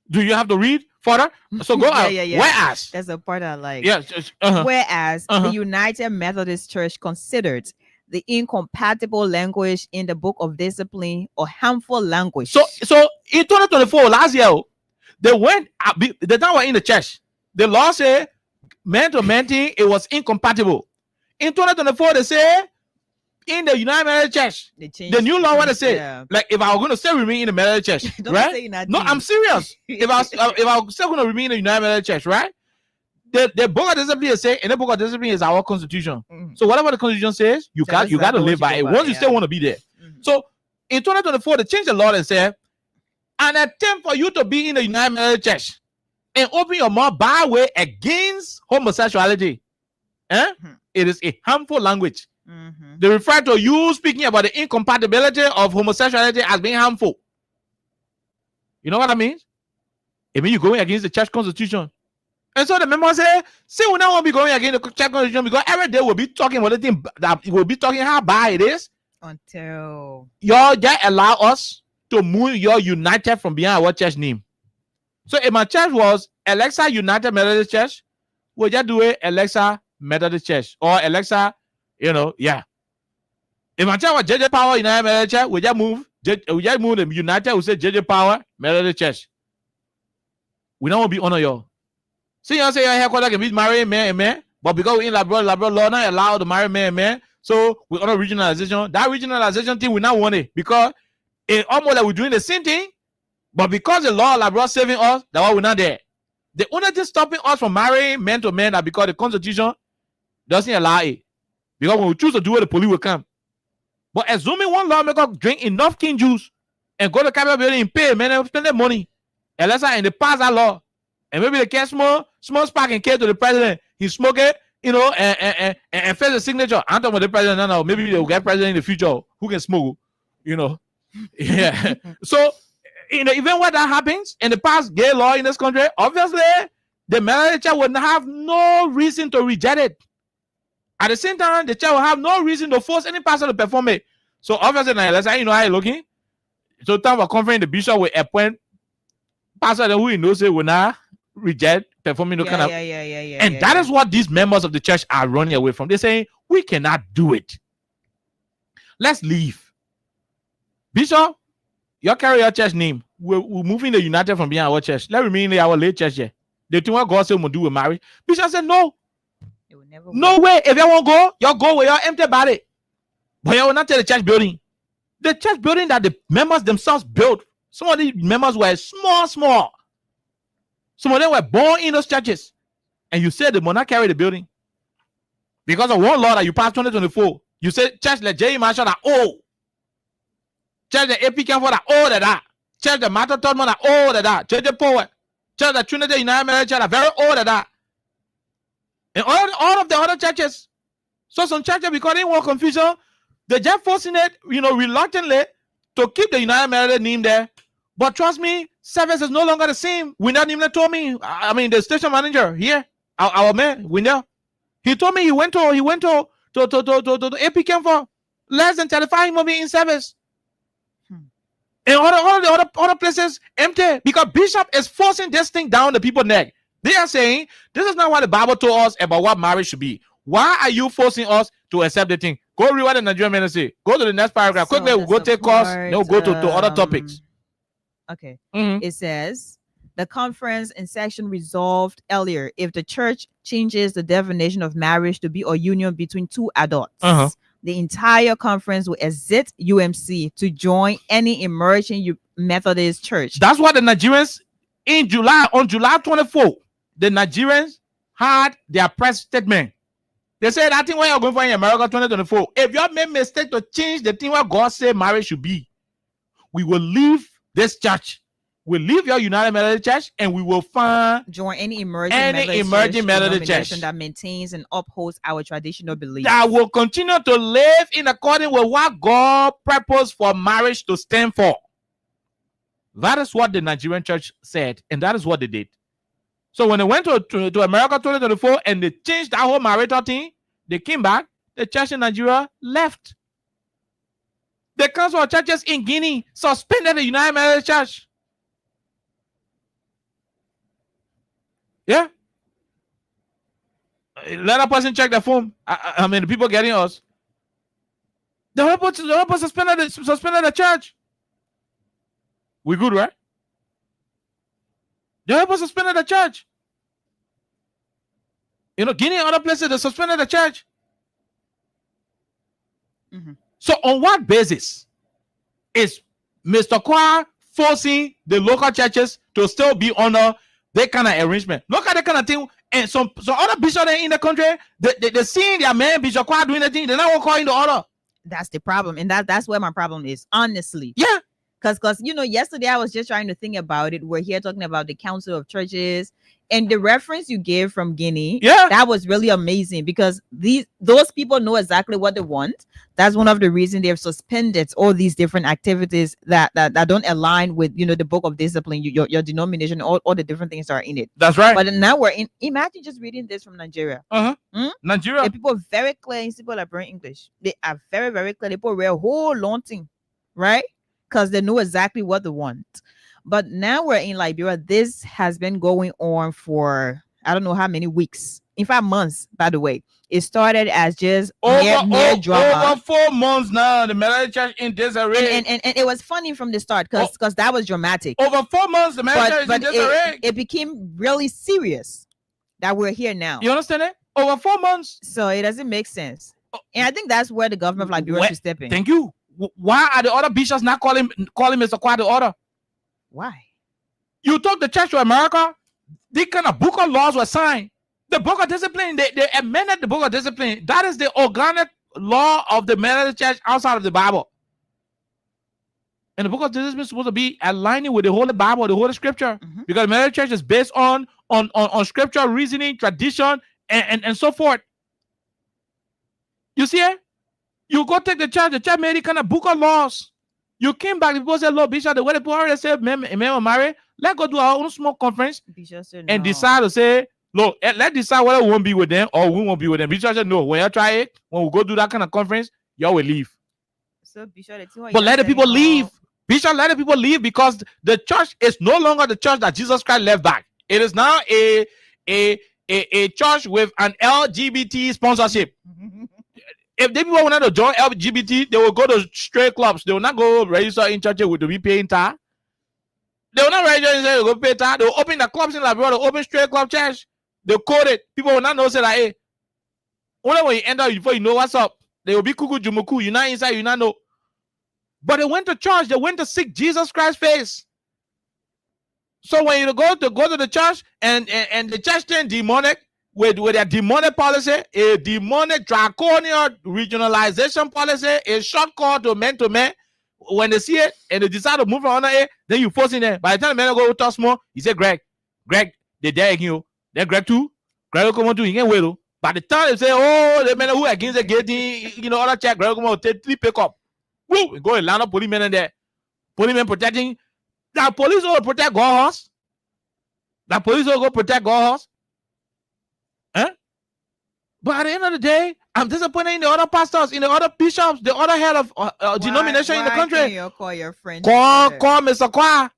Do you have to read further? So go out. Whereas that's the part I like. Yes. Whereas the United Methodist Church considered the incompatible language in the Book of Discipline or harmful language. So in 2024, last year, they went. The time we're in the church, the law said man to man thing it was incompatible. In 2024, they say in the United Methodist Church, the new law what they say, like if I was going to still remain in the Methodist Church, right? No, I'm serious. if I was still going to remain in the United Methodist Church, right? The Book of Discipline is saying, and the Book of Discipline is our constitution. So whatever the constitution says, you got to live by it. Once you still want to be there. So in 2024, they changed the law and said, an attempt for you to be in the United Methodist Church and open your mouth by way against homosexuality, it is a harmful language. They refer to you speaking about the incompatibility of homosexuality as being harmful. You know what I mean? It means you're going against the church constitution. And so the members say, we don't want to be going against the church constitution because every day we'll be talking about the thing that we'll be talking how bad it is. Until y'all just allow us to move your United from behind our church name. So if my church was Alexa United Methodist Church, we'll just do it Alexa Methodist Church or Alexa, If my church was JJ Power United Methodist Church, we just move the United, we say JJ Power Methodist Church. We don't want to be honor y'all. See, you say your headquarters can be marrying man and man, but because we in Labrador law not allowed to marry man and man, so we honor regionalization. That regionalization thing we not want it because it almost like we're doing the same thing, but because the law of Labrador saving us, that's why we're not there. The only thing stopping us from marrying man to man that because the constitution doesn't allow it. Because when we choose to do it, the police will come. But assuming one lawmaker drink enough king juice and go to the Capitol building and pay, man, and spend their money, unless and they pass that law, and maybe they can small spark and care to the president, he smoke it, and face the signature. I'm talking about the president now. Maybe they'll get president in the future who can smoke, Yeah. So in the event where that happens, and the past gay law in this country, obviously the Methodist Church would have no reason to reject it. At the same time, the church will have no reason to force any pastor to perform it. So obviously, now let's say how you're looking. So time for conference, the bishop will appoint pastor who he knows will not reject performing the kind of. And that is what these members of the church are running away from. They're saying we cannot do it. Let's leave. Bishop, you carry your church name. We're moving the United from behind our church. Let remain in our late church here. The thing what God said we'll do with marriage. Bishop said no. No way. If you want to go, you go with your empty body. But you will not tell the church building. The church building that the members themselves built. Some of these members were small. Some of them were born in those churches. And you said they will not carry the building. Because of one law that you passed 2024. You said church like J. Marshall that Church the AP Camp for all of that. Church the Matter Todman all of that. Church the Poet. Church the Trinity United Methodist Church are very all of that. And all of the other churches. So some churches, because they want confusion, they just forcing it, reluctantly to keep the United Methodist name there. But trust me, service is no longer the same. Winder even told me, the station manager here, our man, Winder, he told me he went to AP Camp for less than 35 minutes in service. And all the other places empty because Bishop is forcing this thing down the people's neck. They are saying, this is not what the Bible told us about what marriage should be. Why are you forcing us to accept the thing? Go read what the Nigerian men say. Go to the next paragraph. So quickly, we'll go take course. Then we'll go to other topics. Okay. Mhm. It says, the conference in section resolved earlier, if the church changes the definition of marriage to be a union between two adults, the entire conference will exit UMC to join any emerging Methodist church. That's what the Nigerians on July 24th, the Nigerians had their press statement. They said, I think what you're going for in America 2024, if you have made mistake to change the thing what God said marriage should be, we will leave this church. We'll leave your United Methodist Church and we will join any emerging Methodist church that maintains and upholds our traditional beliefs. That will continue to live in accordance with what God purposed for marriage to stand for. That is what the Nigerian church said, and that is what they did. So when they went to America 2024 and they changed that whole marital thing, they came back, the church in Nigeria left. The Council of Churches in Guinea suspended the United Methodist Church. Yeah. Let a person check the phone. I mean, the people getting us. The whole person suspended the church. We good, right? The whole person suspended the church. Guinea and other places, they suspended the church. So on what basis is Mr. Kwa forcing the local churches to still be under that kind of arrangement? Look at that kind of thing. And some other bishops in the country, they seeing their man Bishop Kwa doing the thing, they're not calling the order. That's the problem. And that's where my problem is, honestly. Yeah. Because yesterday I was just trying to think about it. We're here talking about the Council of Churches and the reference you gave from Guinea. Yeah, that was really amazing because those people know exactly what they want. That's one of the reasons they've suspended all these different activities that don't align with the book of discipline, your denomination, all the different things that are in it. That's right. But now imagine just reading this from Nigeria. Nigeria. The people are very clear in people that learn English. They are very, very clear. People read a whole long thing, right? Because they know exactly what they want. But now we're in Liberia. This has been going on for I don't know how many weeks. In fact, months, by the way. It started as just mere drama. Over 4 months now, the Methodist Church in disarray. And it was funny from the start because that was dramatic. Over 4 months, the Methodist Church in disarray. It became really serious that we're here now. You understand it? Over 4 months. So it doesn't make sense. And I think that's where the government of Liberia should step in. Thank you. Why are the other bishops not calling Mr. Kwa the order? Why? You took the church to America, the kind of book of laws were signed. The book of discipline, they amended the book of discipline. That is the organic law of the Methodist Church outside of the Bible. And the book of discipline is supposed to be aligning with the Holy Bible, the Holy Scripture. Because the Methodist Church is based on scripture, reasoning, tradition, and so forth. You see it? You go take the church made it kind of book of laws. You came back, people said, Lord Bishop, the way the people already said, men are married, let's go do our own small conference and decide to say, look, let's decide whether we won't be with them or we won't be with them. Bishop said, no, when you try it, when we go do that kind of conference, y'all will leave. So Bishop, but let the people leave. Bishop, let the people leave because the church is no longer the church that Jesus Christ left back. It is now a church with an LGBT sponsorship. If the people wanted to join LGBT, they will go to straight clubs. They will not go register in churches with the be paying tithe. They will not register in churches, go pay tithe. They will open the clubs in Liberia. They will open straight club church. They code it. People will not know say that, hey, only when you enter before you know what's up. They will be kuku jumuku. You're not inside, you not know. But they went to church. They went to seek Jesus Christ's face. So when you go to the church and the church turned demonic, with their demonic policy, a demonic draconian regionalization policy, a short call to men, when they see it and they decide to move on it, then you force in there. By the time the man go talk small, he said, Greg, they dare you. Then Greg too. Greg will come on to you. Wait. By the time they say, oh, the man who against the gate, other check, Greg will come on, take 3 pick up. Woo, go and land up policemen in there. Policemen protecting. The police will protect God horse. The police will go protect God horse. Huh? But at the end of the day, I'm disappointed in the other pastors, in the other bishops, the other head of denomination in the country. Why you call your friend? Call Mr. Kwa.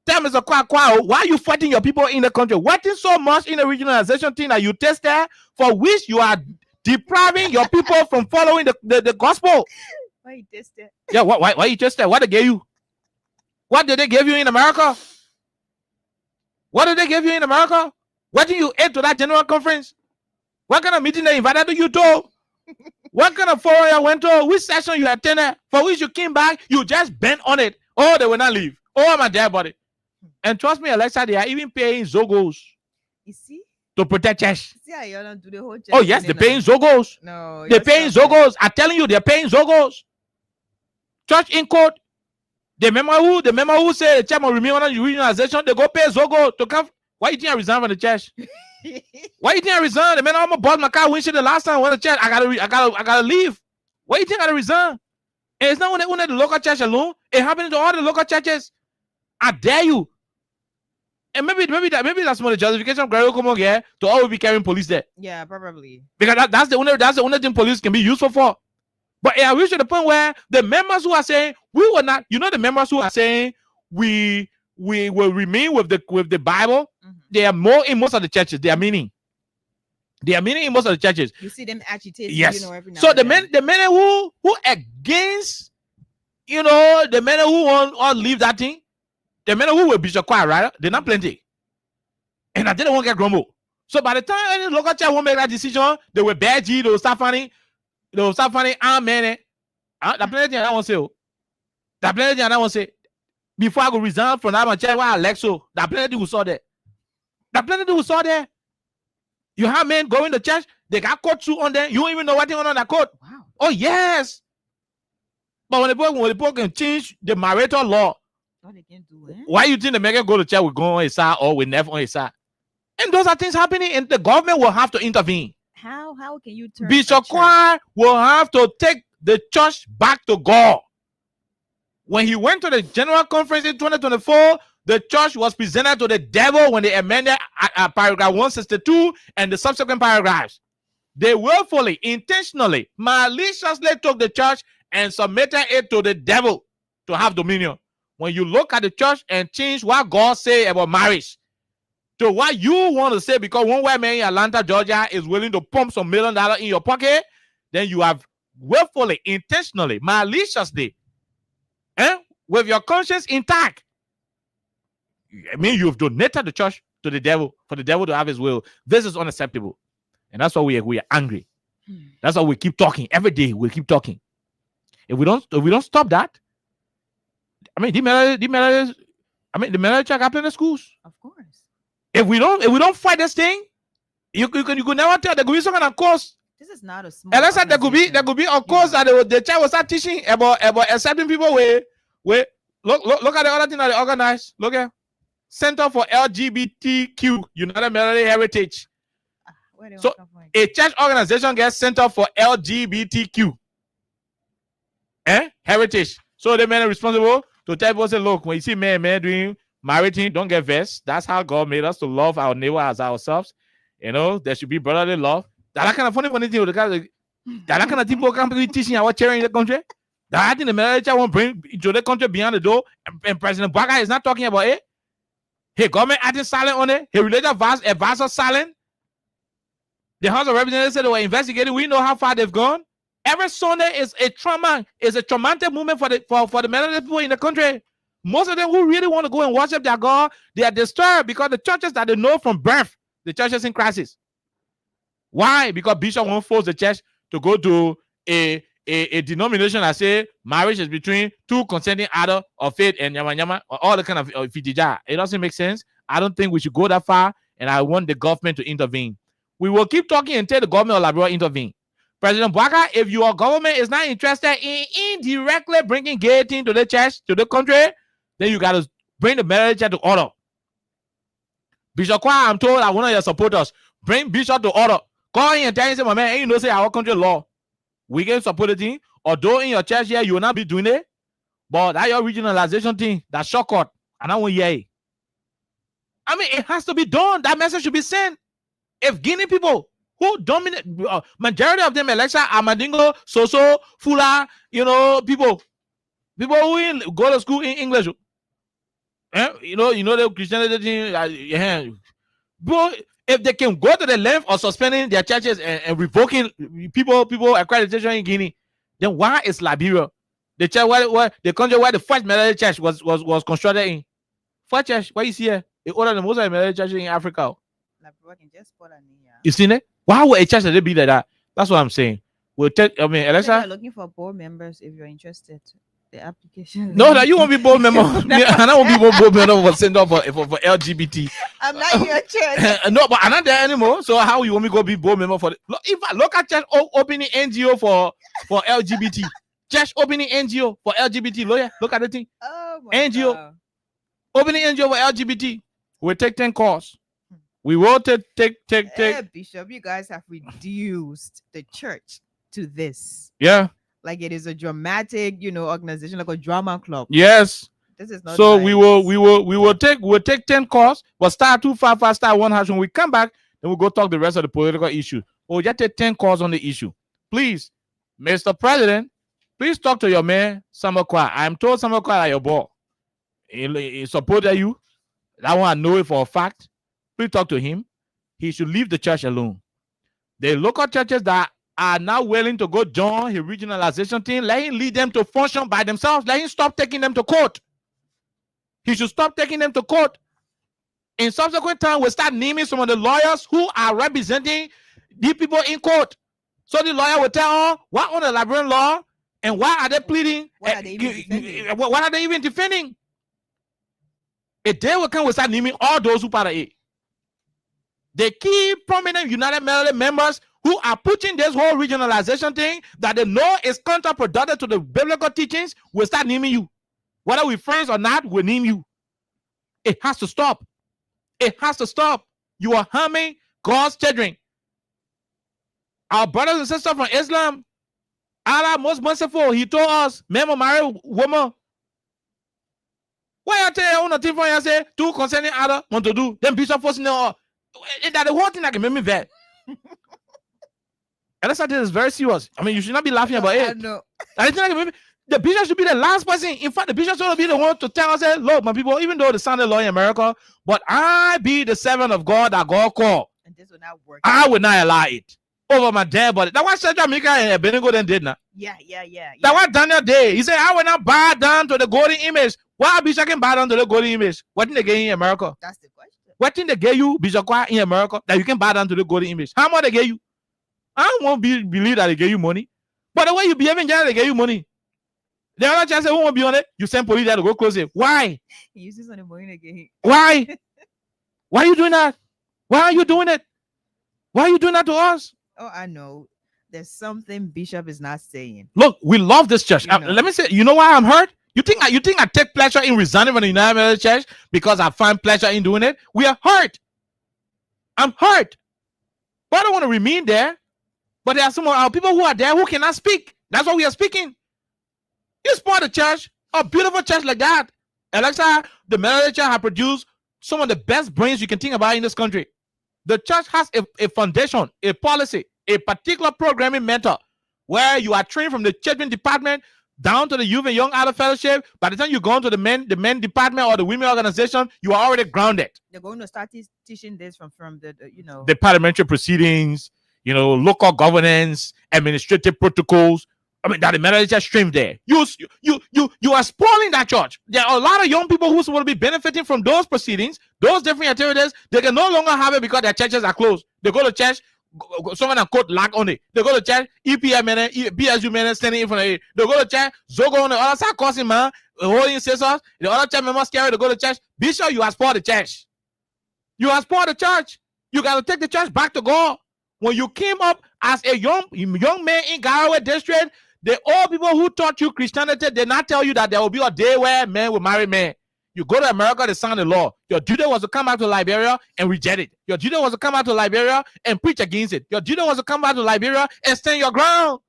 Tell Mr. Kwa, why are you fighting your people in the country? Waiting so much in the regionalization thing that you test there, for which you are depriving your people from following the gospel. Why you test that? Yeah, why you test that? What they gave you? What did they give you in America? What did they give you in America? What did you add to that general conference? What kind of meeting they invited you to? What kind of forum you went to? Which session you attended? For which you came back, you just bent on it. Oh, they will not leave. Oh, my dear body. And trust me, Alexa, they are even paying Zogos. You see? To protect church. See how you don't do the whole church. Oh, yes, they're paying Zogos. No. They're paying Zogos. I'm telling you, they're paying Zogos. Church in court. The member who say the church will remain on unionization, they go pay Zogo to come. Why you think I resigned from the church? Why you think I resigned? The man almost bought my car windshield the last time I went to church. I gotta leave. Why you think I gotta resign? And it's not only the local church alone. It happened to all the local churches. I dare you. And maybe that's some of the justification of Greg come on here to always be carrying police there. Yeah, probably. Because that's the only thing police can be useful for. But I reached to the point where the members who are saying we will not, the members who are saying we will remain with the Bible, they are more in most of the churches. They are meaning in most of the churches. You see them agitating. Yes. Every now So and the then. men who against, the men who want to leave that thing, the men who will be so quiet, right? They're not plenty, and I didn't want to get grumble. So by the time any local church won't make that decision, they will bad G. They will start finding. Amen. That plenty thing I want to say. That plenty thing I want to say. Before I go resign from that church, why Alexo? That plenty who saw there. That plenty who saw there. You have men going to church, they got court suit on them. You don't even know what they on that court. Wow. Oh, yes. But when the people can change the marital law, What they can do, why you think the man can go to church with go on his side or with never on his side? And those are things happening, and the government will have to intervene. How can you turn Bishop Kwai will have to take the church back to God. When he went to the general conference in 2024, the church was presented to the devil when they amended paragraph 162 and the subsequent paragraphs. They willfully, intentionally, maliciously took the church and submitted it to the devil to have dominion. When you look at the church and change what God say about marriage to what you want to say, because one white man in Atlanta, Georgia is willing to pump some $1 million in your pocket, then you have willfully, intentionally, maliciously, with your conscience intact. I mean, you've donated the church to the devil for the devil to have his will. This is unacceptable. And that's why we are angry. That's why we keep talking. Every day we keep talking. If we don't stop that, I mean, the marriage check happen in the schools. Of course. If we don't fight this thing, you could never tell. There could be some kind of course. This is not a small. Unless there could be a course that the child will start teaching about accepting people with look at the other thing that they organize. Look at Center for LGBTQ United Methodist Heritage. So a church organization gets Center for LGBTQ Heritage. So the men are responsible to tell people, say, look, when you see men doing marriage thing, don't get vexed. That's how God made us, to love our neighbor as ourselves. There should be brotherly love. That kind of funny thing. That kind of people can be teaching our children in the country. That I think the military won't bring to the country beyond the door. And President Baga is not talking about it. His government acting silent on it. His religious advisor silent. The House of Representatives said they were investigating. We know how far they've gone. Every Sunday is a traumatic moment for the Methodist people in the country. Most of them who really want to go and worship their God, they are disturbed because the churches that they know from birth, the churches in crisis. Why? Because Bishop won't force the church to go to a denomination that say marriage is between two consenting adults of faith and yama or all the kind of fitija. It doesn't make sense. I don't think we should go that far, and I want the government to intervene. We will keep talking until the government of Liberia intervene. President Bwaka, if your government is not interested in indirectly bringing gaiety into the church, to the country, then you got to bring the Methodist Church to order. Bishop Kwa, I'm told that one of your supporters, bring Bishop to order. Call in and tell him, say, my man, ain't you know, say our country law. We can support the thing. Although in your church here, you will not be doing it. But that your regionalization thing, that shortcut, and I want yay. I mean, it has to be done. That message should be sent. If Guinea people who dominate, majority of them election are Mandingo, Soso, Fula, you know, people who go to school in English. You know the Christianity thing. Bro, if they can go to the length of suspending their churches and revoking people accreditation in Guinea, then why is Liberia the church where the country where the first Methodist church was constructed in? First church, what you see here? It older than most of the Methodist churches in Africa. You seen it? Why would a church that be like that? That's what I'm saying. We'll take. I mean, Alexa, looking for board members if you're interested. The application. No, that you won't be board member. I don't want to be board member for send up for LGBT. I'm not in your church. No, but I'm not there anymore. So how you want me to go be board member for? If I look at church opening NGO for LGBT, church opening NGO for LGBT lawyer. Look at the thing. Oh my NGO God. opening NGO for LGBT. We'll take 10 calls. We will take. Hey, Bishop, you guys have reduced the church to this. Yeah. Like it is a dramatic, organization, like a drama club. Yes. This is not. So nice. we'll take 10 calls, but start 255 star 1 hash. When we come back, then we'll go talk the rest of the political issue. We'll just take 10 calls on the issue. Please, Mr. President, please talk to your man, Samuel Kwa. I'm told Samuel Kwa are your boy. He supported you. That one I know it for a fact. Please talk to him. He should leave the church alone. The local churches that are now willing to go join his regionalization team, let him lead them to function by themselves. Let him stop taking them to court. He should stop taking them to court. In subsequent time, we'll start naming some of the lawyers who are representing these people in court. So the lawyer will tell what on the Liberian law and why are they pleading? What are they even defending? What are they even defending? A day will come, we'll start naming all those who part of it. The key prominent United Methodist members who are pushing this whole regionalization thing that they know is counterproductive to the biblical teachings will start naming you. Whether we're friends or not, we'll name you. It has to stop. It has to stop. You are harming God's children. Our brothers and sisters from Islam, Allah most merciful, he told us, men will marry women. Why I tell you one thing from you say, two concerning other want to do, then Bishop forcing them all. That the whole thing that can make me bad. And that's why this is very serious. I mean, you should not be laughing about it. No. The bishop should be the last person. In fact, the bishop should be the one to tell us, look, my people, even though the sounded law in America, but I be the servant of God that God called. And this will not work. I would not allow it over my dead body. That was Shadrach, Meshach, and Abednego then did now. Yeah. That was Daniel did. He said, I will not bow down to the golden image. Why Bishop can bow down to the golden image? What did they get in America? That's the question. What did they get you, Bishop Kwa, in America, that you can bow down to the golden image? How much they get you? I won't believe that they gave you money. But the way you behave in general, they gave you money. The other chance who won't be on it, you send police there to go close it. Why? He uses on the morning again. Why? Why are you doing that? Why are you doing it? Why are you doing that to us? Oh, I know. There's something Bishop is not saying. Look, we love this church. Let me say, you know why I'm hurt? You think I take pleasure in resigning from the United Methodist Church because I find pleasure in doing it? We are hurt. I'm hurt. But I don't want to remain there. But there are some of our people who are there who cannot speak. That's why we are speaking. You support a church, a beautiful church like that. Alexa, the Methodist Church has produced some of the best brains you can think about in this country. The church has a foundation, a policy, a particular programming mentor where you are trained from the children department down to the youth and young adult fellowship. By the time you go into the men department or the women organization, you are already grounded. They're going to start teaching this from the parliamentary proceedings, local governance, administrative protocols. I mean, that the Methodist Church stream there. You are spoiling that church. There are a lot of young people who will be benefiting from those proceedings, those different activities. They can no longer have it because their churches are closed. They go to church, someone and quote lack on it. They go to church, EPM man, BSU man standing in front of it. They go to church, Zogo on the other side causing man, holding scissors. The other church members scary to go to church. Bishop, you are spoiled the church. You are spoiled the church. You got to take the church back to God. When you came up as a young man in Garowe district, the old people who taught you Christianity did not tell you that there will be a day where men will marry men. You go to America, they sign the law. Your duty was to come back to Liberia and reject it. Your duty was to come back to Liberia and preach against it. Your duty was to come back to Liberia and stand your ground.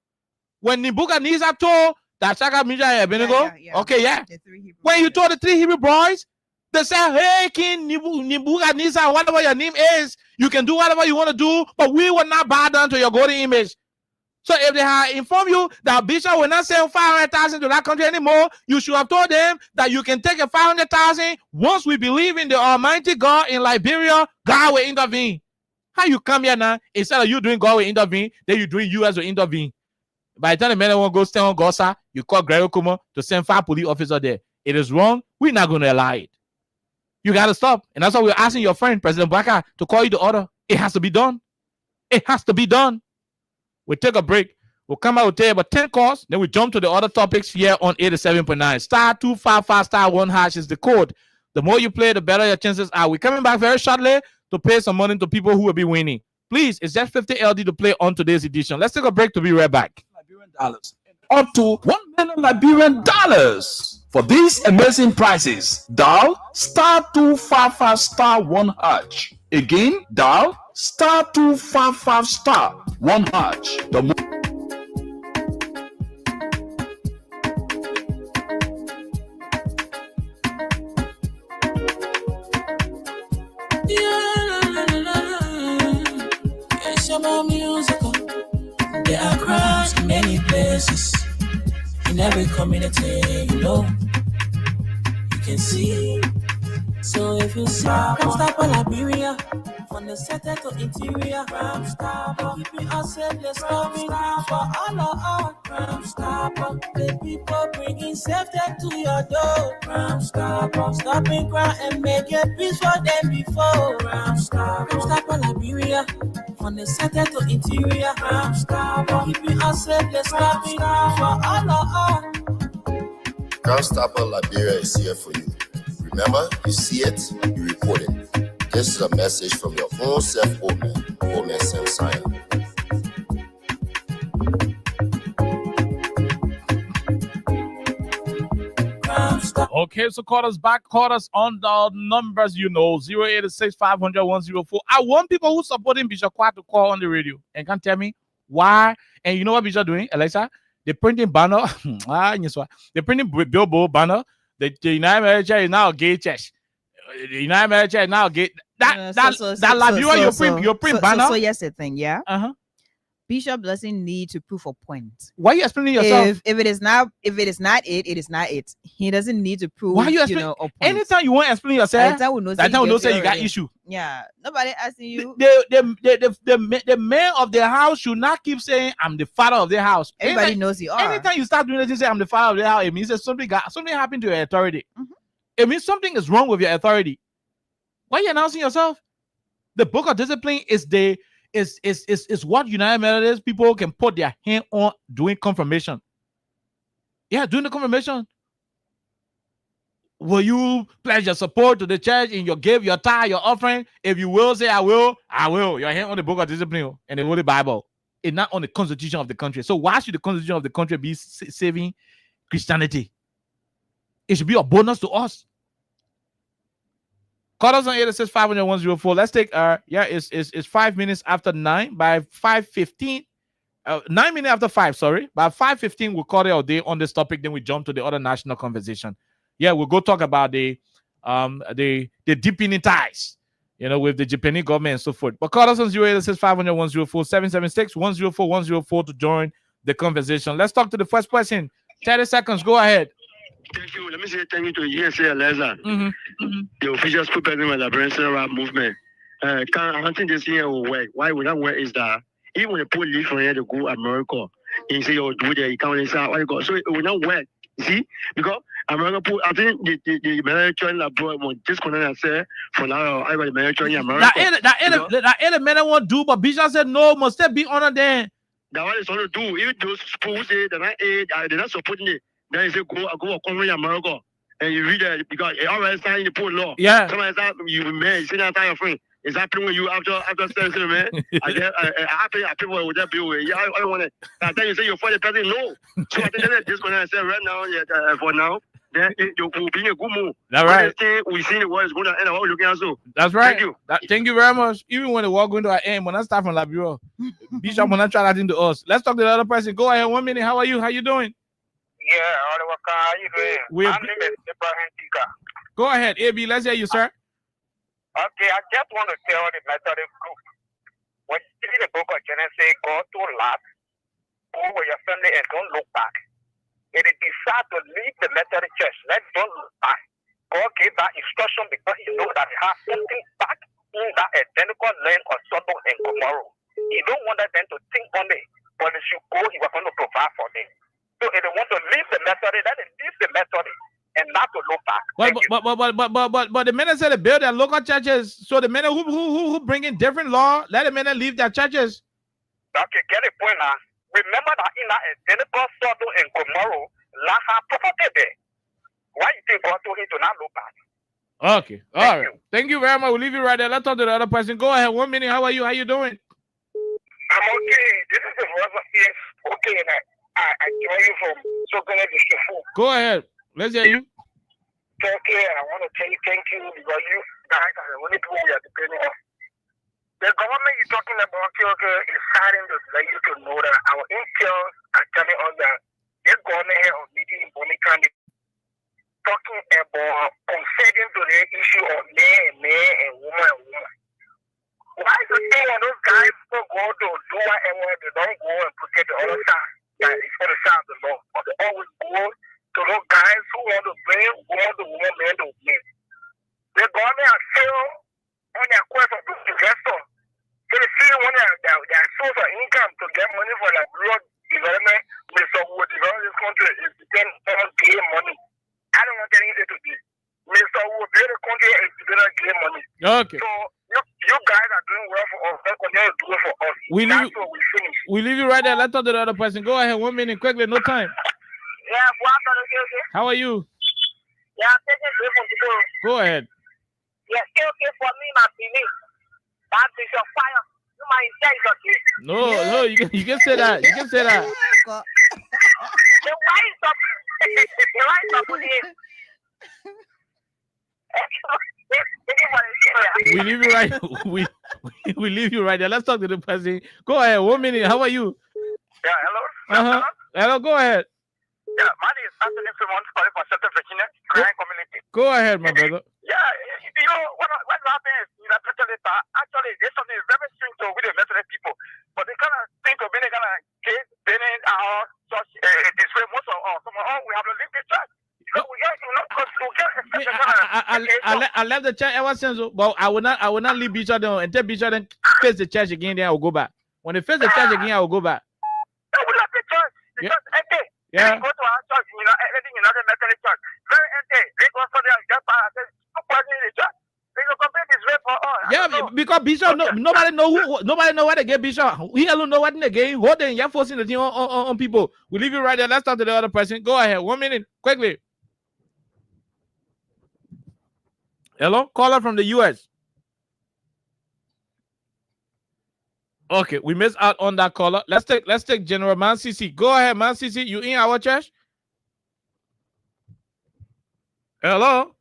When Nebuchadnezzar told that Shadrach, Meshach, and Abednego, when you told the 3 Hebrew boys, they said, hey, King Nebuchadnezzar, whatever your name is, you can do whatever you want to do, but we will not bow down to your golden image. So if they have informed you that Bishop will not sell 500,000 to that country anymore, you should have told them that you can take a 500,000. Once we believe in the Almighty God in Liberia, God will intervene. How you come here now, instead of you doing God will intervene, then you doing US will intervene. By the time the men won't go stay on Gosa, you call Gregor Kuma to send 5 police officers there. It is wrong. We're not going to allow it. You got to stop. And that's why we're asking your friend, President Baka, to call you to order. It has to be done. It has to be done. We'll take a break. We'll come out with about 10 calls. Then we jump to the other topics here on 87.9. Star 255 star 1 hash is the code. The more you play, the better your chances are. We're coming back very shortly to pay some money to people who will be winning. Please, it's just 50 LD to play on today's edition. Let's take a break to be right back. Dollars. Up to $1 million Liberian dollars. For these amazing prizes, dial star 255 star 1 hash. Again, dial star 255 star 1 hash. They are crowds in many places, in every community, you know, you can see. So if you see, come stop on Liberia, from the center to interior, come stop, keeping us safe, let's stop it for all of our come stop, the people bringing safety to your door, come stop, stopping crime and make a peace for them before, come stop on Liberia, from the center to interior, come stop, keeping us safe, let's stop it for all of our. Crime Stopper Liberia is here for you. Remember, you see it, you report it. This is a message from your own self, Omen Sam Sion. Okay, so call us back. Call us on the numbers, 086 500 104. I want people who supporting Bishop Kwat to call on the radio and can tell me why. And you know what Bishop doing, Alexa? They're printing banner. They're printing billboard banner. The United Church is now a gay church. The United Church is now a gay. You print banner. So yes, the thing, yeah. Bishop doesn't need to prove a point. Why are you explaining yourself? If it is not it, it is not it. He doesn't need to prove. Why are you explaining? Anytime you want to explain yourself, that time we know say you got issue. Yeah, nobody asking you. The man of the house should not keep saying, "I'm the father of the house." Everybody knows you are. Anytime you start doing this, you say, "I'm the father of the house," it means that something happened to your authority. It means something is wrong with your authority. Why are you announcing yourself? The book of discipline is what United Methodist people can put their hand on doing confirmation. Yeah, doing the confirmation. Will you pledge your support to the church and you give your tithe, your offering? If you will say, I will. Your hand on the book of discipline and the Holy Bible. It's not on the constitution of the country. So why should the constitution of the country be saving Christianity? It should be a bonus to us. Call us on 886 500 104. Let's take it's 5 minutes after 9. By 5:15, 9 minutes after 5, sorry. By 5:15, we'll call it all day on this topic. Then we jump to the other national conversation. Yeah, we'll go talk about the deepening ties, with the Japanese government and so forth. But call us on 0886 500 104 776 104 104 to join the conversation. Let's talk to the first person. 30 seconds. Go ahead. Thank you. Let me say thank you to USA Eliza, the official spokesperson of the Liberation movement. I think this year will work. Why would that work is that even when the police leave from here to go to America, you say you do the account inside, so it will not work. You see? Because America, I think the American laboratory disconnect and say for now, I got the American America. That element won't do, but Bishop said no, must they be honored then. That one is going to do. Even those people who say they're not supporting it. Then you say go come in America and you read it because it already signed the poor law. Yeah. Sometimes you may say that your friend. It's happening when you after serving, man. I people with that bill. Yeah, I don't want to. I tell you, say you're for the person. No. So I think that this one I said right now, yeah, for now. Then you will be in a good mood. That's right. We see the world is going to end up looking at so. That's right. Thank you. Thank you very much. Even when the war going to an end, when I start from Laburo, Bishop when I try that into us. Let's talk to the other person. Go ahead. 1 minute. How are you? How you doing? Yeah, how you doing? I'm Abraham Tika. Go ahead, AB. Let's hear you, sir. Okay, I just want to tell the Methodist group. When you read the book of Genesis, go to last, go with your family and don't look back. It is decide to leave the Methodist Church. Let's don't look back. God gave that instruction because He knows that He has something back in that identical land of Sodom and Gomorrah. He don't want them to think on it, but they should go. He was going to provide for them. So if they want to leave the Methodist, let them leave the Methodist and not to look back. But the men said they build their local churches. So the men who bring in different law, let the men leave their churches. Okay, get the point now. Remember that in that identical Sodom and Gomorrah, Laha property there. Why you think God told him to not look back? Okay, all right. Thank you very much. We'll leave you right there. Let's talk to the other person. Go ahead. 1 minute. How are you? How you doing? I'm okay. This is the brother here. Okay, and I join you from Sogole Dishifu. Go ahead. Let's hear you. Okay, I want to tell you thank you because you guys are the only people we are depending on. The government is talking about is starting to let you to know that our intel are telling us that they're going ahead of meeting in Bonica talking about conceding to the issue of man and woman. Why is the thing when those guys don't go to do whatever, they don't go and protect the other side that is for the side of the law, but they always go to those guys who want to bring woman to woman, man to man. The government are still on their quest of investor. So they see when their source of income to get money for the road development, with some would develop this country is depending on getting money. I don't want anything to do. Mr. Wu build a country and depend on getting money. Okay. So you guys are doing well for us. Let's continue to do it for us. That's what we finish. We leave you right there. Let's talk to the other person. Go ahead. 1 minute. Quickly. No time. Yeah, okay. How are you? Yeah, I'm taking it from tomorrow. Go ahead. Yeah, still okay for me, my belief. That is your fire. You might say it's okay. No, you can say that. You can say that. The wise of We leave you right. We leave you right there. Let's talk to the person. Go ahead. 1 minute. How are you? Yeah, hello. Hello. Go ahead. Yeah, my name is Anthony Fremont, calling from Central Virginia, Crime Community. Go ahead, my brother. Yeah, you know what happens is that actually there's something very strange with the Methodist people, but they kind of think of being kind of case, being our church this way. Most of we have to leave the church. I left the church ever since, but I will not leave Bishop then until Bishop then face the church again. Then I will go back. When they face the church again, I will go back. No, we left the church because empty. Yeah. They go to our church, anything in other Methodist church, very empty. They go for their just by no person in the church. They go compare this way for us. Yeah, because Bishop, nobody know where they get Bishop. He alone know what in the game. What then you're forcing the thing on people. We leave you right there. Let's talk to the other person. Go ahead. 1 minute, quickly. Hello, caller from the US. Okay, we missed out on that caller. Let's take General Man CC. Go ahead, Man CC. You in our church? Hello.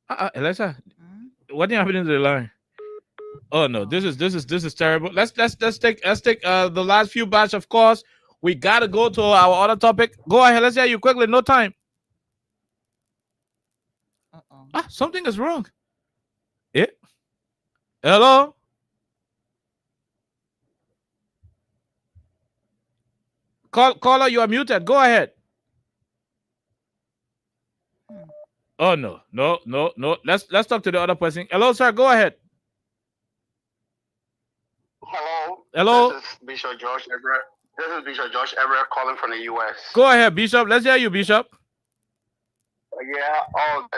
Alexa, what happening to the line? Oh no, this is terrible. Let's take the last few batch. Of course, we gotta go to our other topic. Go ahead. Let's hear you quickly. No time. Something is wrong. Yeah. Hello. Caller, you are muted. Go ahead. Oh no. Let's talk to the other person. Hello, sir. Go ahead. Hello. This is Bishop George Everett calling from the US. Go ahead, Bishop. Let's hear you, Bishop. Yeah.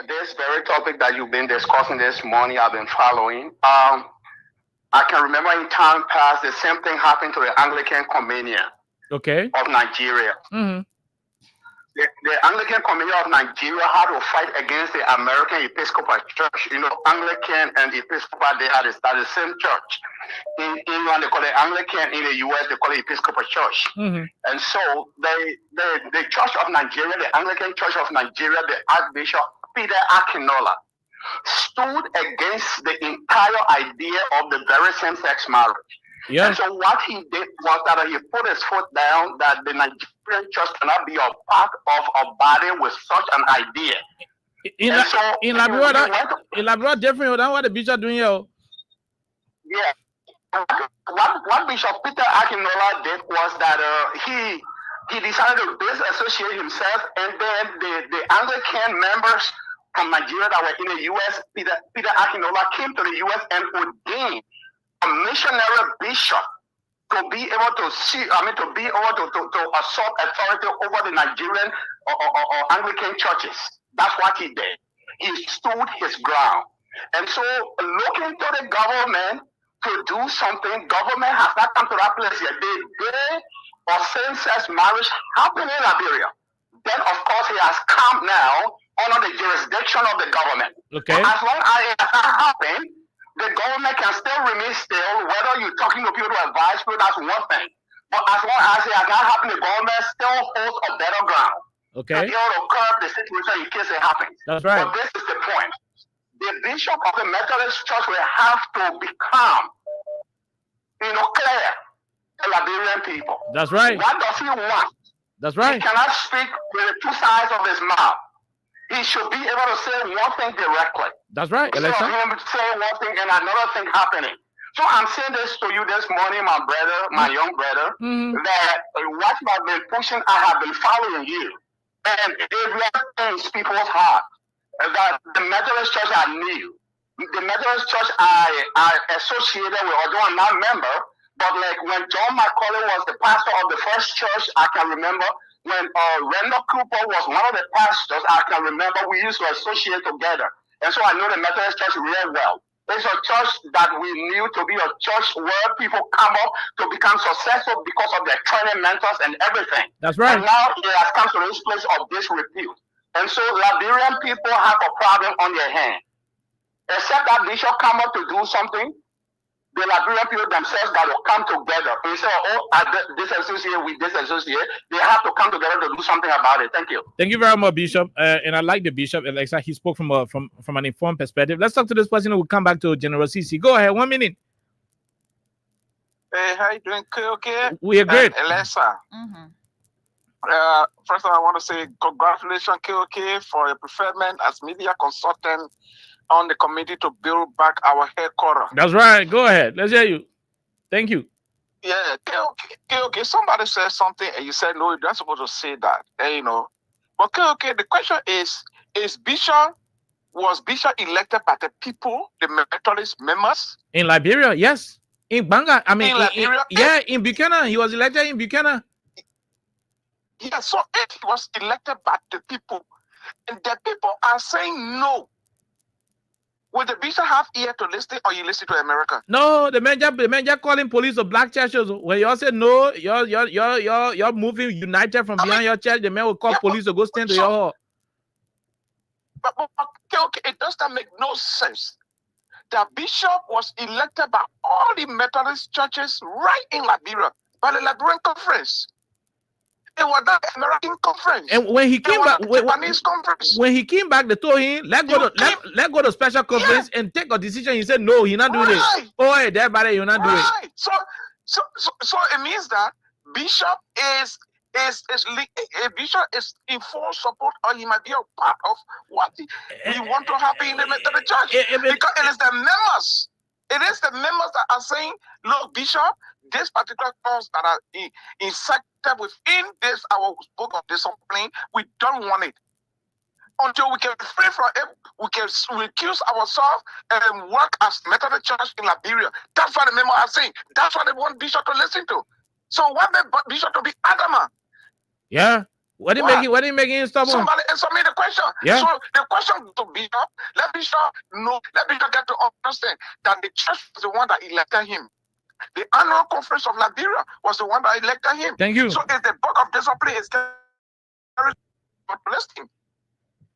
This very topic that you've been discussing this morning, I've been following. I can remember in time past the same thing happened to the Anglican Communion. Okay. Of Nigeria. Mm-hmm. the Anglican Community of Nigeria had to fight against the American Episcopal Church. You know, Anglican and Episcopal, they are the same church. In England, they call it Anglican. In the US, they call it Episcopal Church. And so the Church of Nigeria, the Anglican Church of Nigeria, the Archbishop Peter Akinola, stood against the entire idea of the very same-sex marriage. Yeah. And so what he did was that he put his foot down that the Nigerian church cannot be a part of a body with such an idea. In Labrador, different than what the bishop doing here. Yeah. What Bishop Peter Akinola did was that he decided to disassociate himself, and then the Anglican members from Nigeria that were in the U.S., Peter Akinola came to the U.S. and ordained a missionary bishop to be able to assert authority over the Nigerian or Anglican churches. That's what he did. He stood his ground. And so looking to the government to do something, government has not come to that place yet. The day of same-sex marriage happened in Liberia. Then, of course, he has come now under the jurisdiction of the government. Okay. But as long as it has not happened, the government can still remain still. Whether you're talking to people to advise people, that's one thing. But as long as it has not happened, the government still holds a better ground. Okay. To be able to curb the situation in case it happens. That's right. But this is the point. The bishop of the Methodist Church will have to become, clear to Liberian people. That's right. What does he want? That's right. He cannot speak with the two sides of his mouth. He should be able to say one thing directly. That's right. Instead of him saying one thing and another thing happening. So I'm saying this to you this morning, my brother, my young brother, that what you have been pushing, I have been following you. And it really changed people's heart. That the Methodist Church I knew, the Methodist Church I associated with, although I'm not a member, but like when John Macaulay was the pastor of the first church, I can remember. When Randall Cooper was one of the pastors, I can remember we used to associate together. And so I know the Methodist Church really well. It's a church that we knew to be a church where people come up to become successful because of their training mentors and everything. That's right. And now it has come to this place of disrepute. And so Liberian people have a problem on their hands. Except that bishop come up to do something, the Liberian people themselves got to come together. Instead of, disassociate, we disassociate. They have to come together to do something about it. Thank you. Thank you very much, Bishop. And I like the Bishop. Alexa, he spoke from an informed perspective. Let's talk to this person who will come back to General CC. Go ahead. 1 minute. Hey, how you doing? Okay. We are great. Alexa. First of all, I want to say congratulations, KOK, for your preferment as media consultant on the committee to build back our headquarters. That's right. Go ahead. Let's hear you. Thank you. Yeah, KOK, somebody said something and you said, no, you're not supposed to say that. But KOK, the question is was Bishop elected by the people, the Methodist members? In Liberia, yes. In Banga, I mean, in Liberia? In Buchanan. He was elected in Buchanan. Yeah, so if he was elected by the people, and the people are saying no, would the bishop have ear to listen, or you listen to America? No, the man just calling police of black churches. When you all say no, you're moving united from behind your church, the man will call police to go stand to your hall. But okay, it does not make no sense. The bishop was elected by all the Methodist churches right in Liberia, by the Liberian Conference. It was the American conference. And when he came back, when he came back, they told him, let go to special conference and take a decision. He said, no, he's not doing it. Oh, hey, everybody, you're not doing it. So it means that bishop is in full support, or he might be a part of what he want to happen in the Methodist Church. Because it is the members. It is the members that are saying, look, Bishop, this particular cause that are inserted within this our book of discipline, we don't want it. Until we can free from it, we can recuse ourselves and work as Methodist Church in Liberia. That's what the members are saying. That's what they want Bishop to listen to. So what they want Bishop to be adamant. Yeah. What are you making stubborn? Somebody answer me the question. Yeah. So the question to Bishop, let Bishop get to understand that the church was the one that elected him. The annual conference of Liberia was the one that elected him. Thank you. So if the book of discipline is God bless him.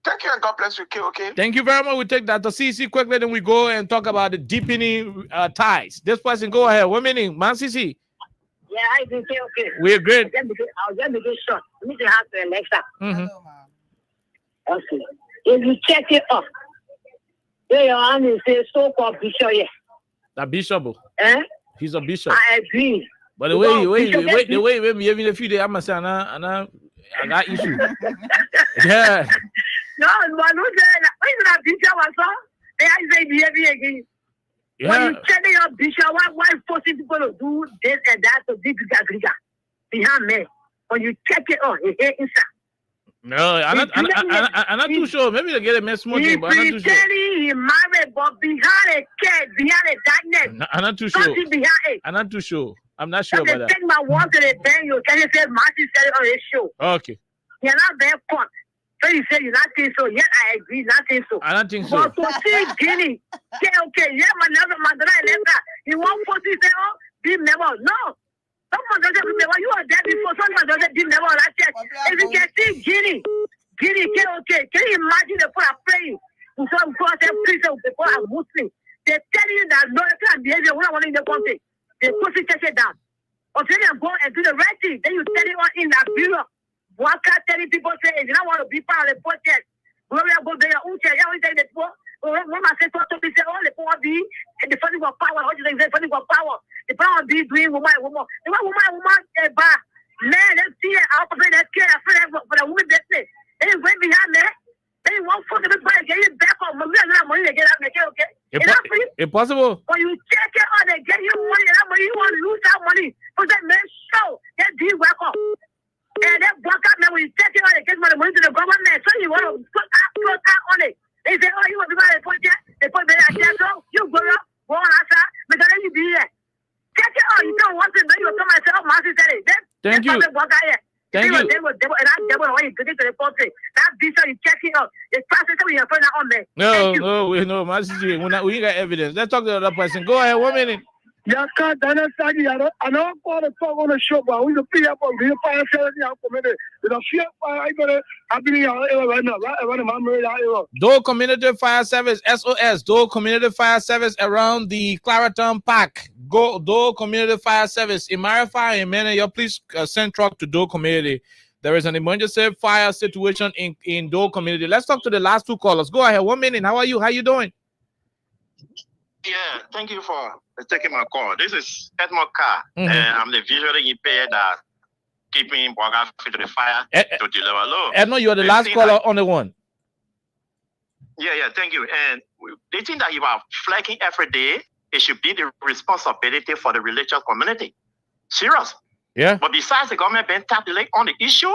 Thank you and God bless you, okay? Thank you very much. We take Dr. CC quickly, then we go and talk about the deepening ties. This person, go ahead. 1 minute, man, CC. Yeah, I think okay. We're great. I'll just make it short. We need to have the Alexa. Mm-hmm. Okay. If you check it up, there your hand is a so-called bishop here. The bishop. Eh? He's a bishop. I agree. But the way we behaving a few days, I'm saying, I got issue. Yeah. No, but who's that bishop was on? They are saying behavior again. Yeah. When you tell your bishop, why forcing people to do this and that to be bigger behind me? When you check it out, it ain't inside. No, I'm not too sure. Maybe they get a mess smoking, but I'm not too sure. He married, but behind a kid, behind a darkness. I'm not too sure. Behind it. I'm not too sure. I'm not sure about that. Take my words to the bank. You can say Martin said it on his show. Okay. You're not very caught. So you say you're not think so. Yet I agree, not think so. I don't think so. But to see Guinea, okay, yeah, my you want to say, oh, be never. No. Someone doesn't remember you are there before someone doesn't be never that church. If you can see Guinea, okay, can you imagine the people are praying? Some God and priests people are Muslim. They tell you that no kind of behavior we don't want in the country. They push it down. Until you go and do the right thing, then you tell it on in that bureau. What can telling people say if you don't want to be part of the project, glory go there your own church. Yeah, we tell the people. When I say to me, say, oh, the power be and the funding of power. What you say? Funding of power. The power be doing woman. The woman, bar. Man, let's see it. I'll play that kid. I feel for the woman business. Then you went behind there. Then you want for the everybody get it back on. Money, they get out, make it okay. Impossible. When you check it out, they get you money. That money, you want to lose that money. For that man, show that deal work up. And that block out, man, when you check it out, they get money to the government. So you want to put out on it. They say, oh, you want to be the project? They put me at so you go on outside, but then you be there. Check it out. You don't want to know you come and say, oh, Marcy said it. Thank you. Thank you. They were when you get to the portrait. That visa, you check it out. The process we have put on there. No, Marcy, we got evidence. Let's talk to the other person. Go ahead, 1 minute. I don't want to talk on the show, but we be up on real fire community. Dole Community Fire Service, SOS, Dole Community Fire Service around the Clareton Park. Go Dole Community Fire Service. Imarify and Mena, please send truck to Dole Community. There is an emergency fire situation in Dole Community. Let's talk to the last two callers. Go ahead, 1 minute. How are you? How you doing? Yeah, thank you for taking my call. This is Edmond Carr. I'm the visually impaired that keeping Boga fit to the fire to deliver low. Edmond, you are the last caller on the one. Yeah, thank you. And the thing that you are flagging every day, it should be the responsibility for the religious community. Serious. Yeah. But besides the government being tapped on the issue,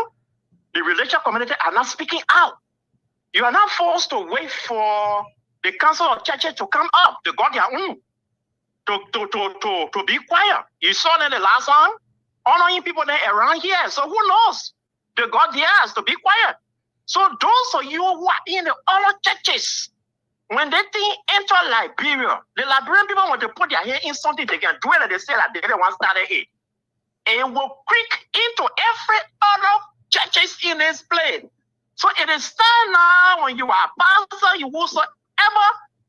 the religious community are not speaking out. You are not forced to wait for the council of churches to come up, to got their own, to be quiet. You saw that the last one, honoring people there around here. So who knows? They got theirs to be quiet. So those of you who are in the other churches, when they think enter Liberia, the Liberian people want to put their hand in something they can do it, and they say that they don't want to start it. And will creep into every other churches in this place. So it is time now when you are a pastor, you whosoever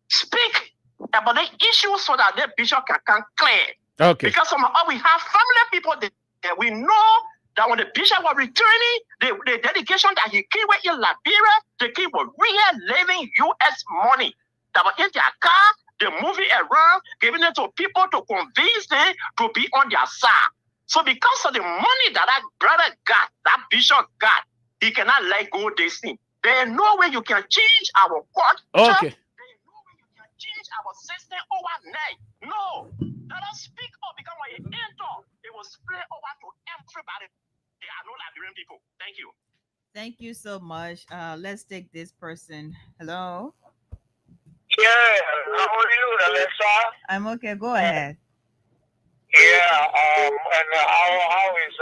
speak about the issue so that the bishop can come clear. Okay. Because we have family people that we know that when the bishop was returning, the dedication that he came with in Liberia, the king was really living U.S. money. That was in their car, they moving around, giving it to people to convince them to be on their side. So because of the money that brother got, that bishop got, he cannot let go this thing. There is no way you can change our culture. Okay. There is no way you can change our system overnight. No. Let us speak up because when you enter, it will spread over to everybody. There are no Liberian people. Thank you. Thank you so much. Let's take this person. Hello. Yeah, how are you, Alexa? I'm okay. Go ahead. Yeah, and how is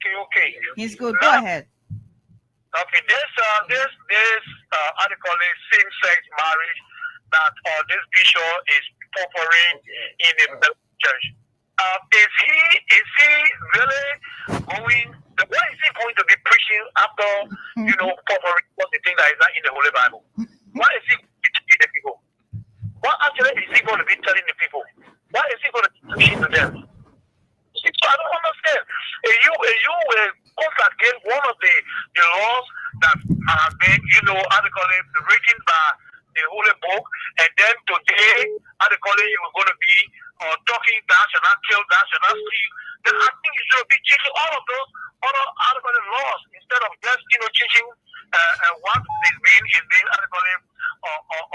QK? He's good. Go ahead. Okay, this article is same-sex marriage that this bishop is offering in the church. Is he really going? What is he going to be preaching after going to be telling the people? Why is he going to push it to them? So I don't understand. You will goes against one of the laws that have been, how they call it, written by the Holy Book, and then today, how they call it, you were going to be talking, thou shalt not kill, thou shalt not steal. Then I think you should be changing all of those other, how they call it, laws instead of just, changing what is being how they call it,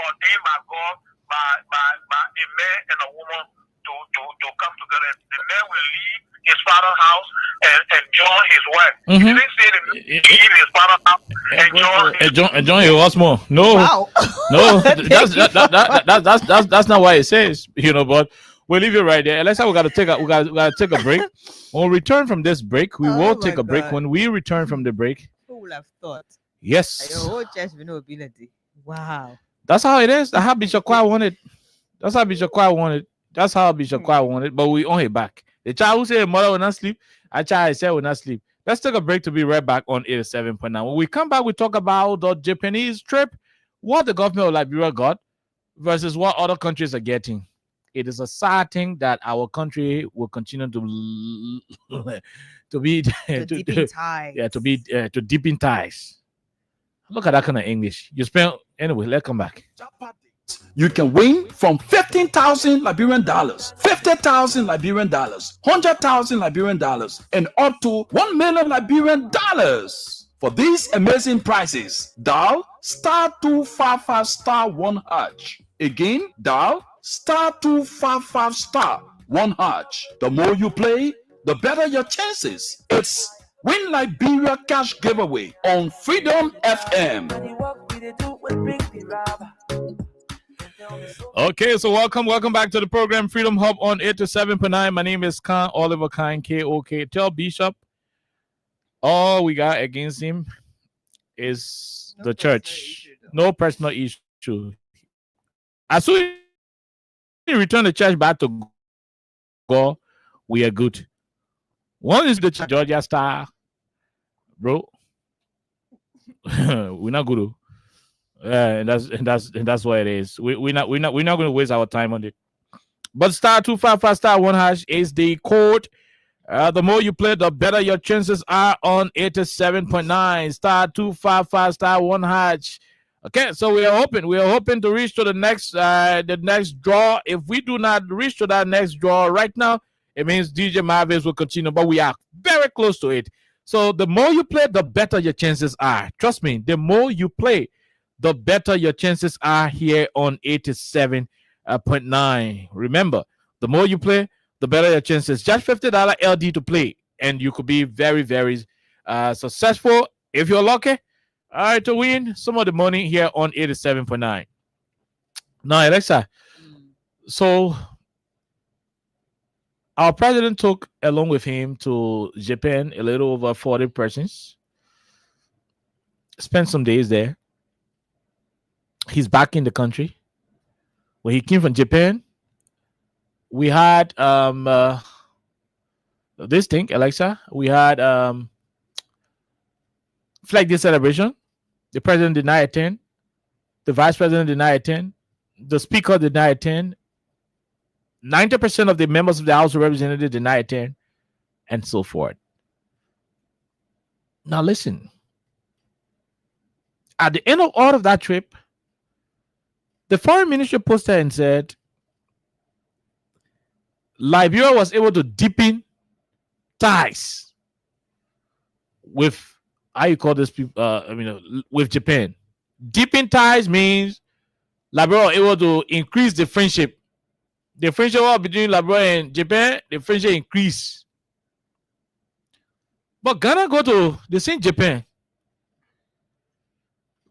ordained by God by a man and a woman to come together. The man will leave his father's house and join his wife. He didn't say the man leave his father's house and join his what's more? No, Wow. no, that's not what it says. But we'll leave it right there. Alexa, we gotta take a break. When we return from this break, we will take a break. God. When we return from the break, Who would have thought? yes, Your whole church will know ability. Wow. that's how it is. That's how Bishop Kwai wanted. That's how Bishop Kwai wanted. That's how Bishop Kwai wanted. But we on it back. The child who said mother will not sleep, a child said will not sleep. Let's take a break to be right back on 87.9. When we come back, we talk about the Japanese trip, what the government of Liberia got versus what other countries are getting. It is a sad thing that our country will continue to be to deepen ties. Yeah, to deepen ties. Look at that kind of English. You spell anyway. Let's come back. You can win from 15,000 Liberian dollars, 50,000 Liberian dollars, 100,000 Liberian dollars, and up to 1 million Liberian dollars. For these amazing prizes, dial *255*1#. Again, dial *255*1#. The more you play, the better your chances. It's Win Liberia Cash Giveaway on Freedom FM. Okay, so welcome back to the program Freedom Hub on 87.9. My name is Khan Oliver Khan, KOK. Tell Bishop all we got against him is the church. No personal issue. As soon as he return the church back to God, we are good. One is the Georgia Star, bro. We're not good. And that's what it is. We're not going to waste our time on it. But *255*1# is the code. The more you play, the better your chances are on 87.9. *255*1#. Okay, so we are hoping to reach to the next draw. If we do not reach to that next draw right now, it means DJ Marvis will continue, but we are very close to it. So the more you play, the better your chances are. Trust me, the more you play, the better your chances are here on 87.9. Remember, the more you play, the better your chances. Just $50 LD to play, and you could be very, very successful if you're lucky. All right, to win some of the money here on 87.9. Now, Alexa, so our president took along with him to Japan, a little over 40 persons. Spent some days there. He's back in the country. When he came from Japan, we had this thing, Alexa. We had Flag Day celebration. The president did not attend. The vice president did not attend. The speaker did not attend. 90% of the members of the House of Representatives did not attend, and so forth. Now listen. At the end of all of that trip, the foreign ministry posted and said Liberia was able to deepen ties with, how you call this people, with Japan. Deepen ties means Liberia was able to increase the friendship. The friendship between Liberia and Japan, the friendship increased. But Ghana go to the same Japan.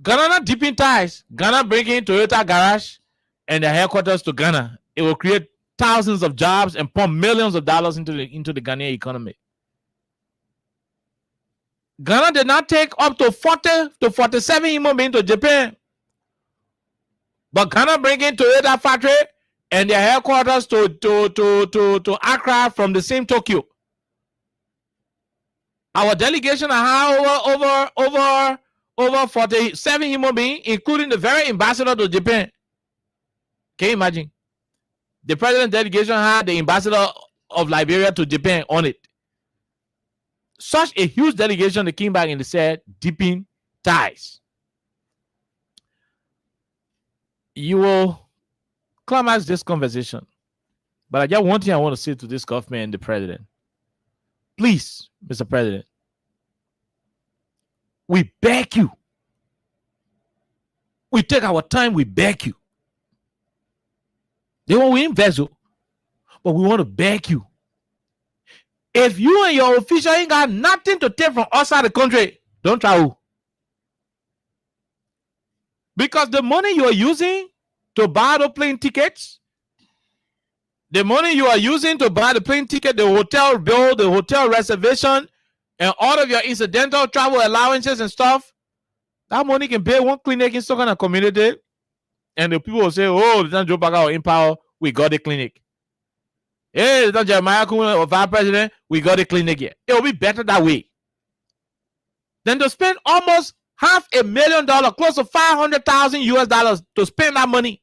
Ghana not deepen ties. Ghana bring in Toyota garage and their headquarters to Ghana. It will create thousands of jobs and pump millions of dollars into the Ghanaian economy. Ghana did not take up to 40 to 47 human beings to Japan. But Ghana bring in Toyota factory and their headquarters to Accra from the same Tokyo. Our delegation are over 47 human beings, including the very ambassador to Japan. Can you imagine? The president delegation had the ambassador of Liberia to Japan on it. Such a huge delegation, they came back and they said, deepen ties. You will climax this conversation. But I got one thing I want to say to this government and the president. Please, Mr. President, we beg you. We take our time, we beg you. They want to invest, but we want to beg you. If you and your official ain't got nothing to take from outside the country, don't travel. Because the money you are using to buy the plane tickets, the money you are using to buy the plane ticket, the hotel bill, the hotel reservation, and all of your incidental travel allowances and stuff, that money can pay one clinic in some kind of community. And the people will say, oh, it's not Joe Baga or Empower, we got the clinic. Hey, it's not Jeremiah Kuhn or Vice President, we got the clinic here. It will be better that way than to spend almost $500,000, close to $500,000 to spend that money.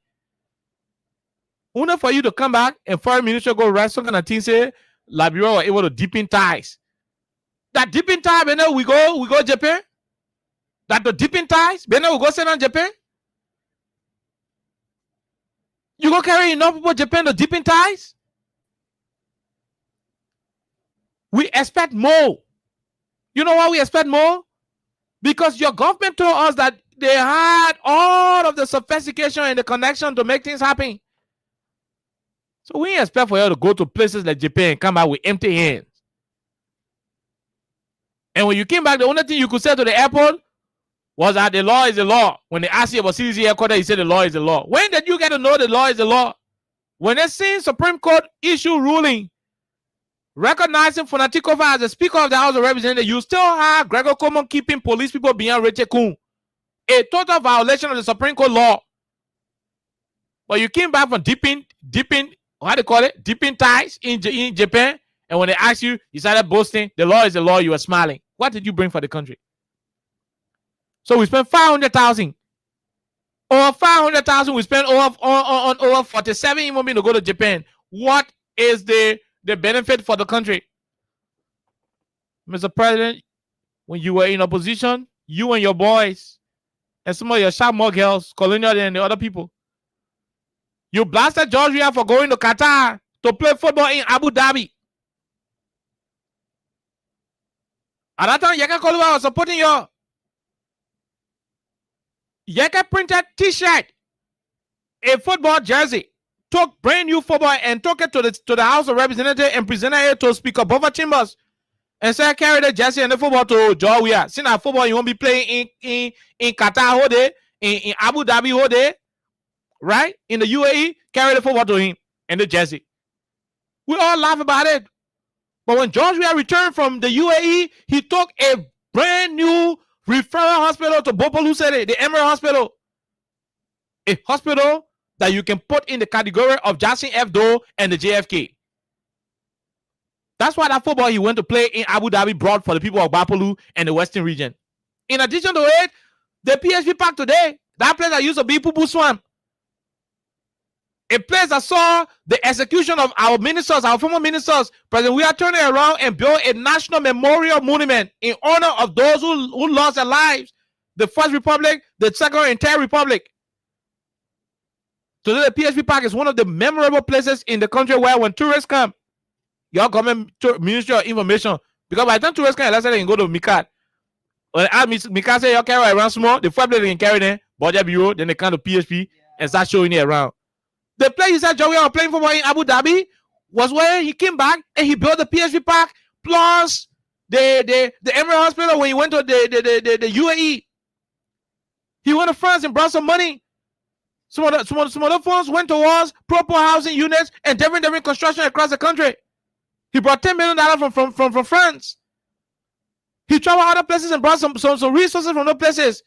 Only for you to come back and foreign minister go rest some kind of thing say Liberia were able to deepen ties. That deepen ties, you know, we go Japan. That the deepen ties, you know, we go send on Japan. You go carry enough people Japan to deepen ties? We expect more. You know why we expect more? Because your government told us that they had all of the sophistication and the connection to make things happen. So we expect for you to go to places like Japan and come back with empty hands. And when you came back, the only thing you could say to the airport was that the law is the law. When they asked you about CDC headquarters, you said the law is the law. When did you get to know the law is the law? When they seen Supreme Court issue ruling recognizing Funatikova as the Speaker of the House of Representatives, you still have Gregor Coleman keeping police people beyond Richard Kuhn. A total violation of the Supreme Court law. But you came back from deepening, how do you call it? Deepening ties in Japan. And when they asked you, you started boasting, the law is the law, you were smiling. What did you bring for the country? So we spent $500,000. Over $500,000 we spent on over 47 human beings to go to Japan. What is the benefit for the country? Mr. President, when you were in opposition, you and your boys and some of your sharp more girls, Colonial and the other people, you blasted Georgia for going to Qatar to play football in Abu Dhabi. At that time, Yaka Koluwa was supporting you. Yaka printed T-shirt, a football jersey, took brand new football and took it to the House of Representatives and presented it to Speaker Bova Chambers and said, carry the jersey and the football to Georgia. See now football you won't be playing in Qatar all day, in Abu Dhabi all day, right? In the UAE, carry the football to him and the jersey. We all laugh about it. But when Georgia returned from the UAE, he took a brand new referral hospital to Bopolu City, the Emirate Hospital. A hospital that you can put in the category of Jackson F. Doe and the JFK. That's why that football he went to play in Abu Dhabi brought for the people of Bopolu and the Western region. In addition to it, the PHP Park today, that place that used to be Pupu Swamp, a place that saw the execution of our ministers, our former ministers. President, we are turning around and build a national memorial monument in honor of those who lost their lives. The First Republic, the Second and Third Republic. Today, the PHP Park is one of the memorable places in the country where when tourists come, your government Ministry of Information, because by the time tourists come, let's say they can go to Mikat. When Mikat say you carry around small, the first place they can carry them, Budget Bureau, then they come to PHP and start showing it around. The place he said Joey was playing football in Abu Dhabi was where he came back and he built the PHP Park plus the Emirate Hospital when he went to the UAE. He went to France and brought some money. Some other funds went towards proper housing units and different construction across the country. He brought $10 million from France. He traveled other places and brought some resources from those places.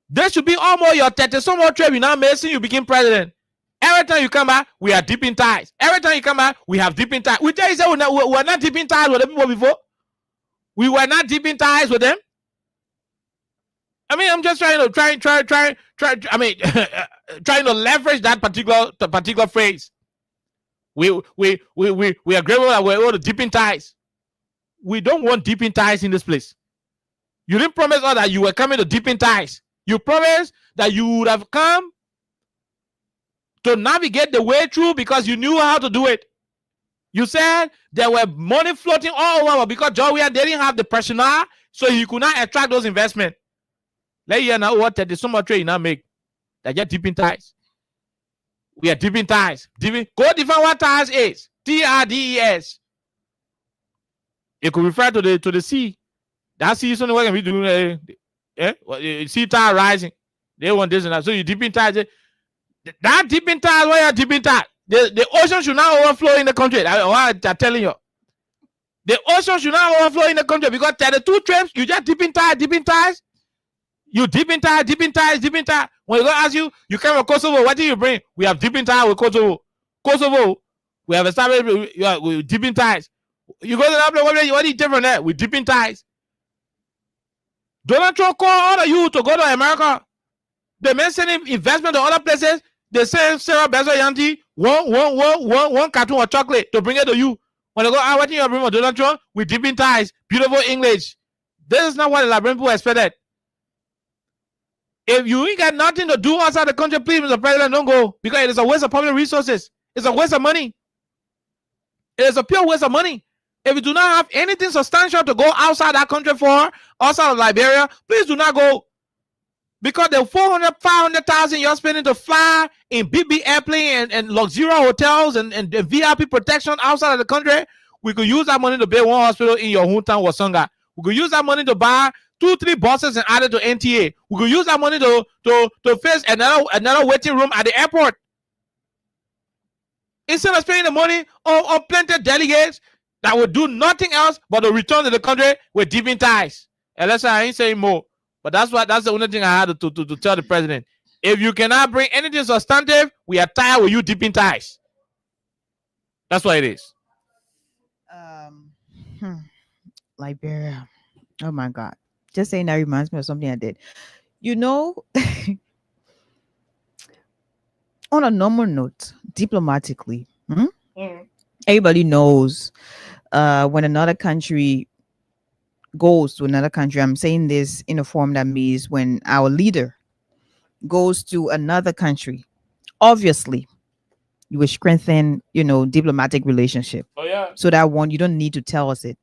There should be almost your 30 some more trip you now missing you became president. Every time you come back, we are deep in ties. Every time you come back, we have deep in ties. We tell you that we're not deep in ties with the people before. We were not deep in ties with them. I mean, I'm just trying to try. I mean, trying to leverage that particular phrase. We are grateful that we're able to deepen ties. We don't want deepen ties in this place. You didn't promise us that you were coming to deepen ties. You promised that you would have come to navigate the way through because you knew how to do it. You said there were money floating all over because Georgia didn't have the personnel, so you could not attract those investments. Let you know what the summer trade now make. That just deepen ties. We are deepen ties. Go define what ties is. TRDES. It could refer to the sea. That sea is only what we do. Sea tide rising. They want this and that. So you deepen ties. That deepen ties, why you deepen ties? The ocean should not overflow in the country. I'm telling you. The ocean should not overflow in the country because 32 trips, you just deepen ties. You deepen ties. When they ask you, you come from Kosovo, what do you bring? We have deepen ties with Kosovo. We have established with deepen ties. You go to the other, what is different there? With deepen ties. Donald Trump called all of you to go to America. They may send investment to other places. They send Sarah Bezo Yanti one carton of chocolate to bring it to you. When they go, what do you bring for Donald Trump? With deepen ties, beautiful English. This is not what the Liberian people expected. If you ain't got nothing to do outside the country, please, Mr. President, don't go. Because it is a waste of public resources. It's a waste of money. It is a pure waste of money. If you do not have anything substantial to go outside that country for, outside of Liberia, please do not go. Because the 400, 500,000 you're spending to fly in BB airplane and luxurious hotels and VIP protection outside of the country, we could use that money to build one hospital in your hometown, Wasonga. We could use that money to buy 2-3 buses and add it to NTA. We could use that money to face another waiting room at the airport. Instead of spending the money on plenty delegates that will do nothing else but to return to the country with deepen ties. And let's say I ain't saying more. But that's the only thing I had to tell the president. If you cannot bring anything substantive, we are tired with you deepen ties. That's what it is. Liberia. Oh my God. Just saying that reminds me of something I did. You know, on a normal note, diplomatically, everybody knows when another country goes to another country. I'm saying this in a form that means when our leader goes to another country, obviously you will strengthen, diplomatic relationship. Oh yeah. So that one, you don't need to tell us it.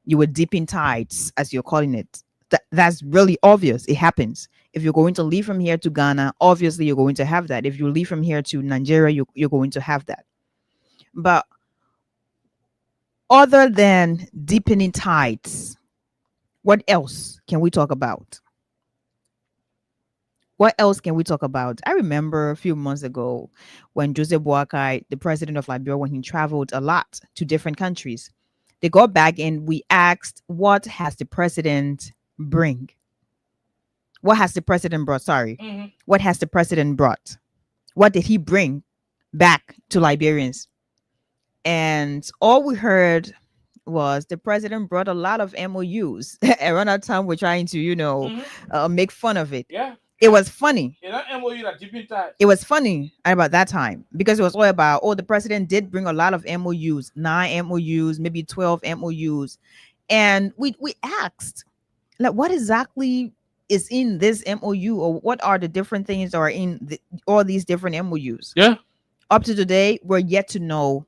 You will deepen ties, as you're calling it. That's really obvious. It happens. If you're going to leave from here to Ghana, obviously you're going to have that. If you leave from here to Nigeria, you're going to have that. But other than deepening ties, what else can we talk about? What else can we talk about? I remember a few months ago when Joseph Boakai, the president of Liberia, when he traveled a lot to different countries, they got back and we asked, what has the president bring? What has the president brought? Sorry. What has the president brought? What did he bring back to Liberians? And all we heard was the president brought a lot of MOUs. Around that time, we're trying to, make fun of it. Yeah. It was funny. It was funny about that time because it was all about, the president did bring a lot of MOUs, 9 MOUs, maybe 12 MOUs. And we asked, like, what exactly is in this MOU, or what are the different things that are in all these different MOUs? Yeah. Up to today, we're yet to know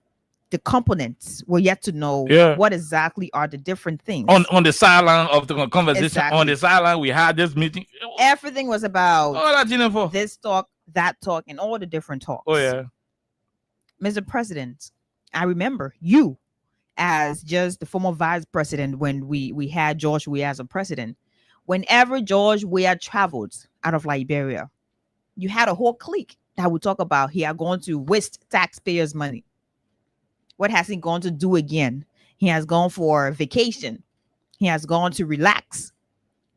the components. We're yet to know what exactly are the different things. On the sideline of the conversation, Exactly. on the sideline, we had this meeting. Everything was about for this talk, that talk, and all the different talks. Oh yeah. Mr. President, I remember you as just the former vice president when we had George Weah as a president. Whenever George Weah traveled out of Liberia, you had a whole clique that would talk about he had gone to waste taxpayers' money. What has he gone to do again? He has gone for vacation. He has gone to relax.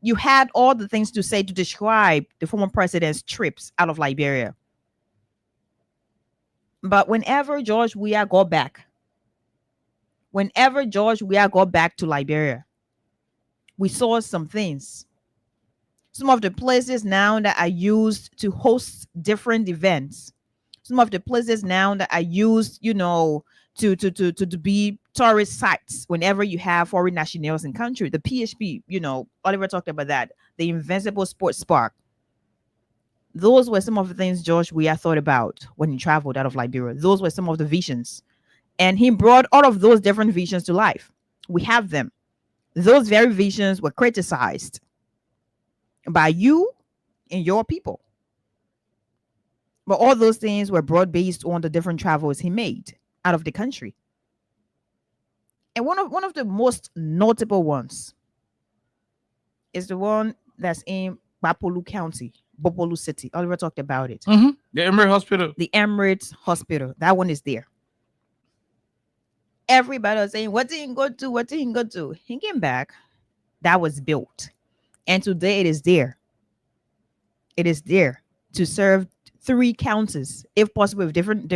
You had all the things to say to describe the former president's trips out of Liberia. But whenever George Weah got back to Liberia, we saw some things Some of the places now that are used to host different events. Some of the places now that are used, to be tourist sites whenever you have foreign nationals in country. The PHP, Oliver talked about that. The Invincible Sports Park. Those were some of the things George Weah thought about when he traveled out of Liberia. Those were some of the visions. And he brought all of those different visions to life. We have them. Those very visions were criticized by you and your people. But all those things were brought based on the different travels he made out of the country. And one of the most notable ones is the one that's in Bapolu County, Bopolu City. Oliver talked about it. The Emirates Hospital. The Emirates Hospital. That one is there. Everybody was saying, what did he go to? What did he go to? He came back. That was built. And today it is there. It is there to serve 3 counties, if possible, if different,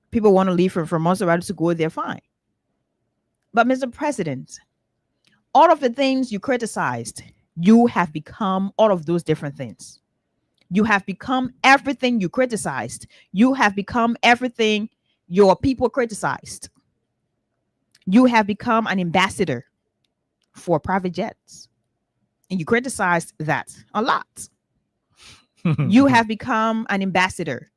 people want to leave from Montserrat to go there, fine. But Mr. President, all of the things you criticized, you have become all of those different things. You have become everything you criticized. You have become everything your people criticized. You have become an ambassador for private jets. And you criticized that a lot. You have become an ambassador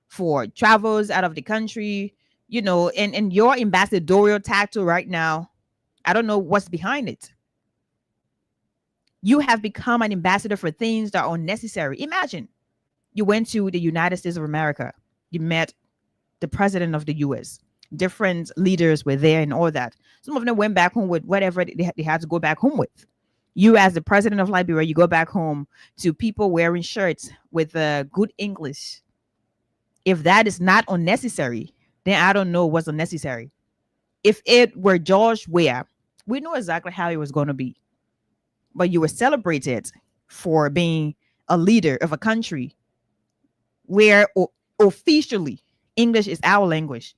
for travels out of the country, and your ambassadorial title right now, I don't know what's behind it. You have become an ambassador for things that are unnecessary. Imagine you went to the United States of America. You met the president of the US. Different leaders were there and all that. Some of them went back home with whatever they had to go back home with. You, as the president of Liberia, you go back home to people wearing shirts with good English. If that is not unnecessary, then I don't know what's unnecessary. If it were George Weah, we know exactly how it was going to be. But you were celebrated for being a leader of a country where officially English is our language.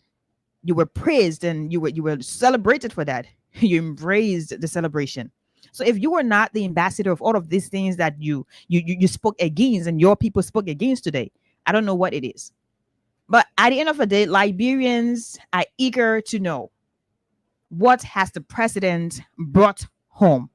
You were praised and you were celebrated for that. You embraced the celebration. So if you were not the ambassador of all of these things that you spoke against and your people spoke against today, I don't know what it is. But at the end of the day, Liberians are eager to know, what has the president brought home?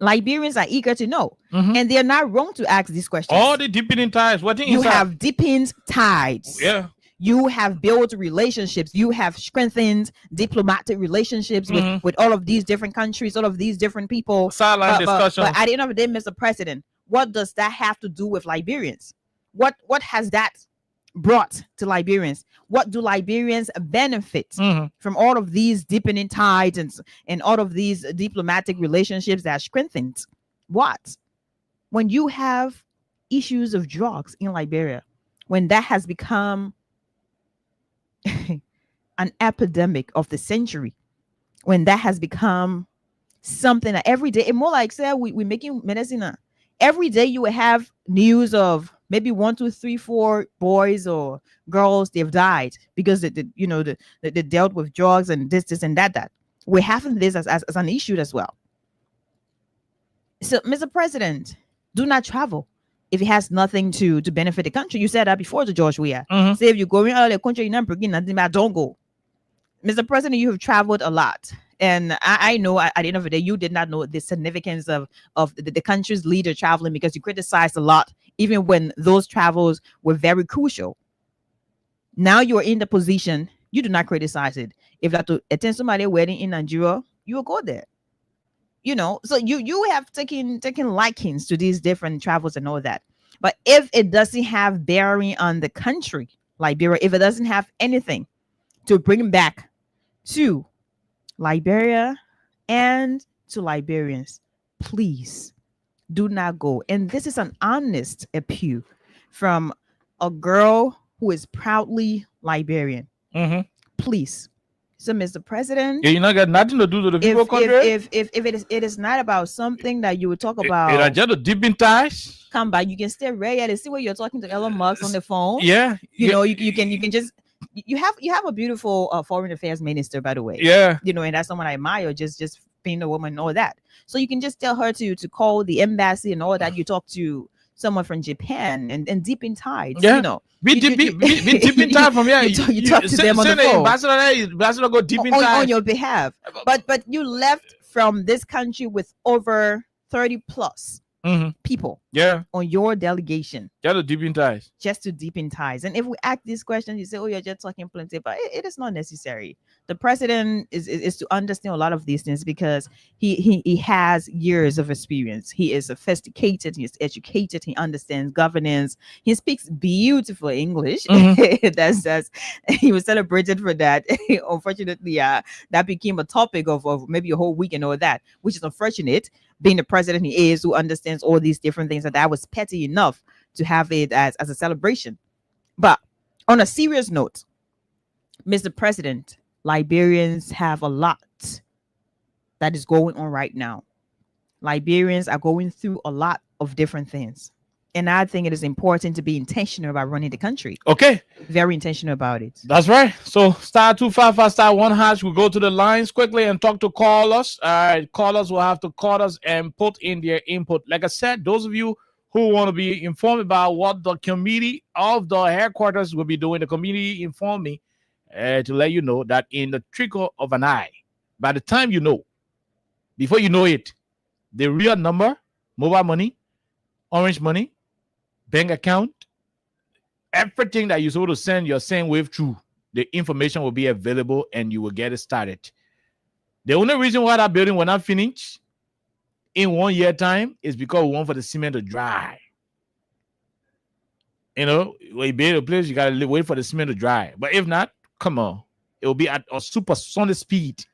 Liberians are eager to know. And they're not wrong to ask these questions. All the deepening ties. What you have deepened ties. Yeah. You have built relationships. You have strengthened diplomatic relationships with all of these different countries, all of these different people. Sideline discussion. But at the end of the day, Mr. President, what does that have to do with Liberians? What has that brought to Liberians? What do Liberians benefit from all of these deepening ties and all of these diplomatic relationships that are strengthened? What? When you have issues of drugs in Liberia, when that has become an epidemic of the century, when that has become something that every day, and more like say we're making medicine every day, you will have news of maybe 1, 2, 3, 4 boys or girls, they've died because they dealt with drugs and this and that. We're having this as an issue as well. So, Mr. President, do not travel if it has nothing to benefit the country. You said that before to George Weah. Say if you're going out of the country, you're not bringing nothing back, don't go. Mr. President, you have traveled a lot. And I know at the end of the day, you did not know the significance of the country's leader traveling, because you criticized a lot, even when those travels were very crucial. Now you are in the position, you do not criticize it. If you have to attend somebody's wedding in Nigeria, you will go there. So you have taken likings to these different travels and all that. But if it doesn't have bearing on the country, Liberia, if it doesn't have anything to bring back to Liberia and to Liberians, please do not go. And this is an honest appeal from a girl who is proudly Liberian. Please. So, Mr. President, you not got nothing to do with the people country. If it is not about something that you would talk about, it just a deep in ties. Come back. You can stay ready to see where you're talking to Elon Musk on the phone. Yeah, you can just. You have a beautiful foreign affairs minister, by the way. Yeah, and that's someone I admire just being a woman and all that. So you can just tell her to call the embassy and all that. You talk to someone from Japan and deep in ties, you know. Be deep in ties from here. You talk to them on the phone. Ambassador go deep in ties on your behalf. But you left from this country with over 30 plus people on your delegation. Just to deep in ties. Just to deep in ties. And if we ask this question, you say, oh, you're just talking plenty, but it is not necessary. The president is to understand a lot of these things because he has years of experience. He is sophisticated, he is educated, he understands governance, he speaks beautiful English. That's he was celebrated for that. Unfortunately, that became a topic of maybe a whole week and all that, which is unfortunate. Being the president he is, who understands all these different things, that was petty enough to have it as a celebration. But on a serious note, Mr. President, Liberians have a lot that is going on right now. Liberians are going through a lot of different things. And I think it is important to be intentional about running the country. Okay. Very intentional about it. That's right. So *255 *1#. We'll go to the lines quickly and talk to callers. All right. Callers will have to call us and put in their input. Like I said, those of you who want to be informed about what the committee of the headquarters will be doing, the committee informed me to let you know that in the trickle of an eye, by the time you know, before you know it, the real number, mobile money, orange money, bank account, everything that you're supposed to send your same wave through, the information will be available and you will get it started. The only reason why that building will not finish in 1 year time is because we want for the cement to dry. You know, when you build a place, you gotta wait for the cement to dry. But if not, come on, it will be at a supersonic speed.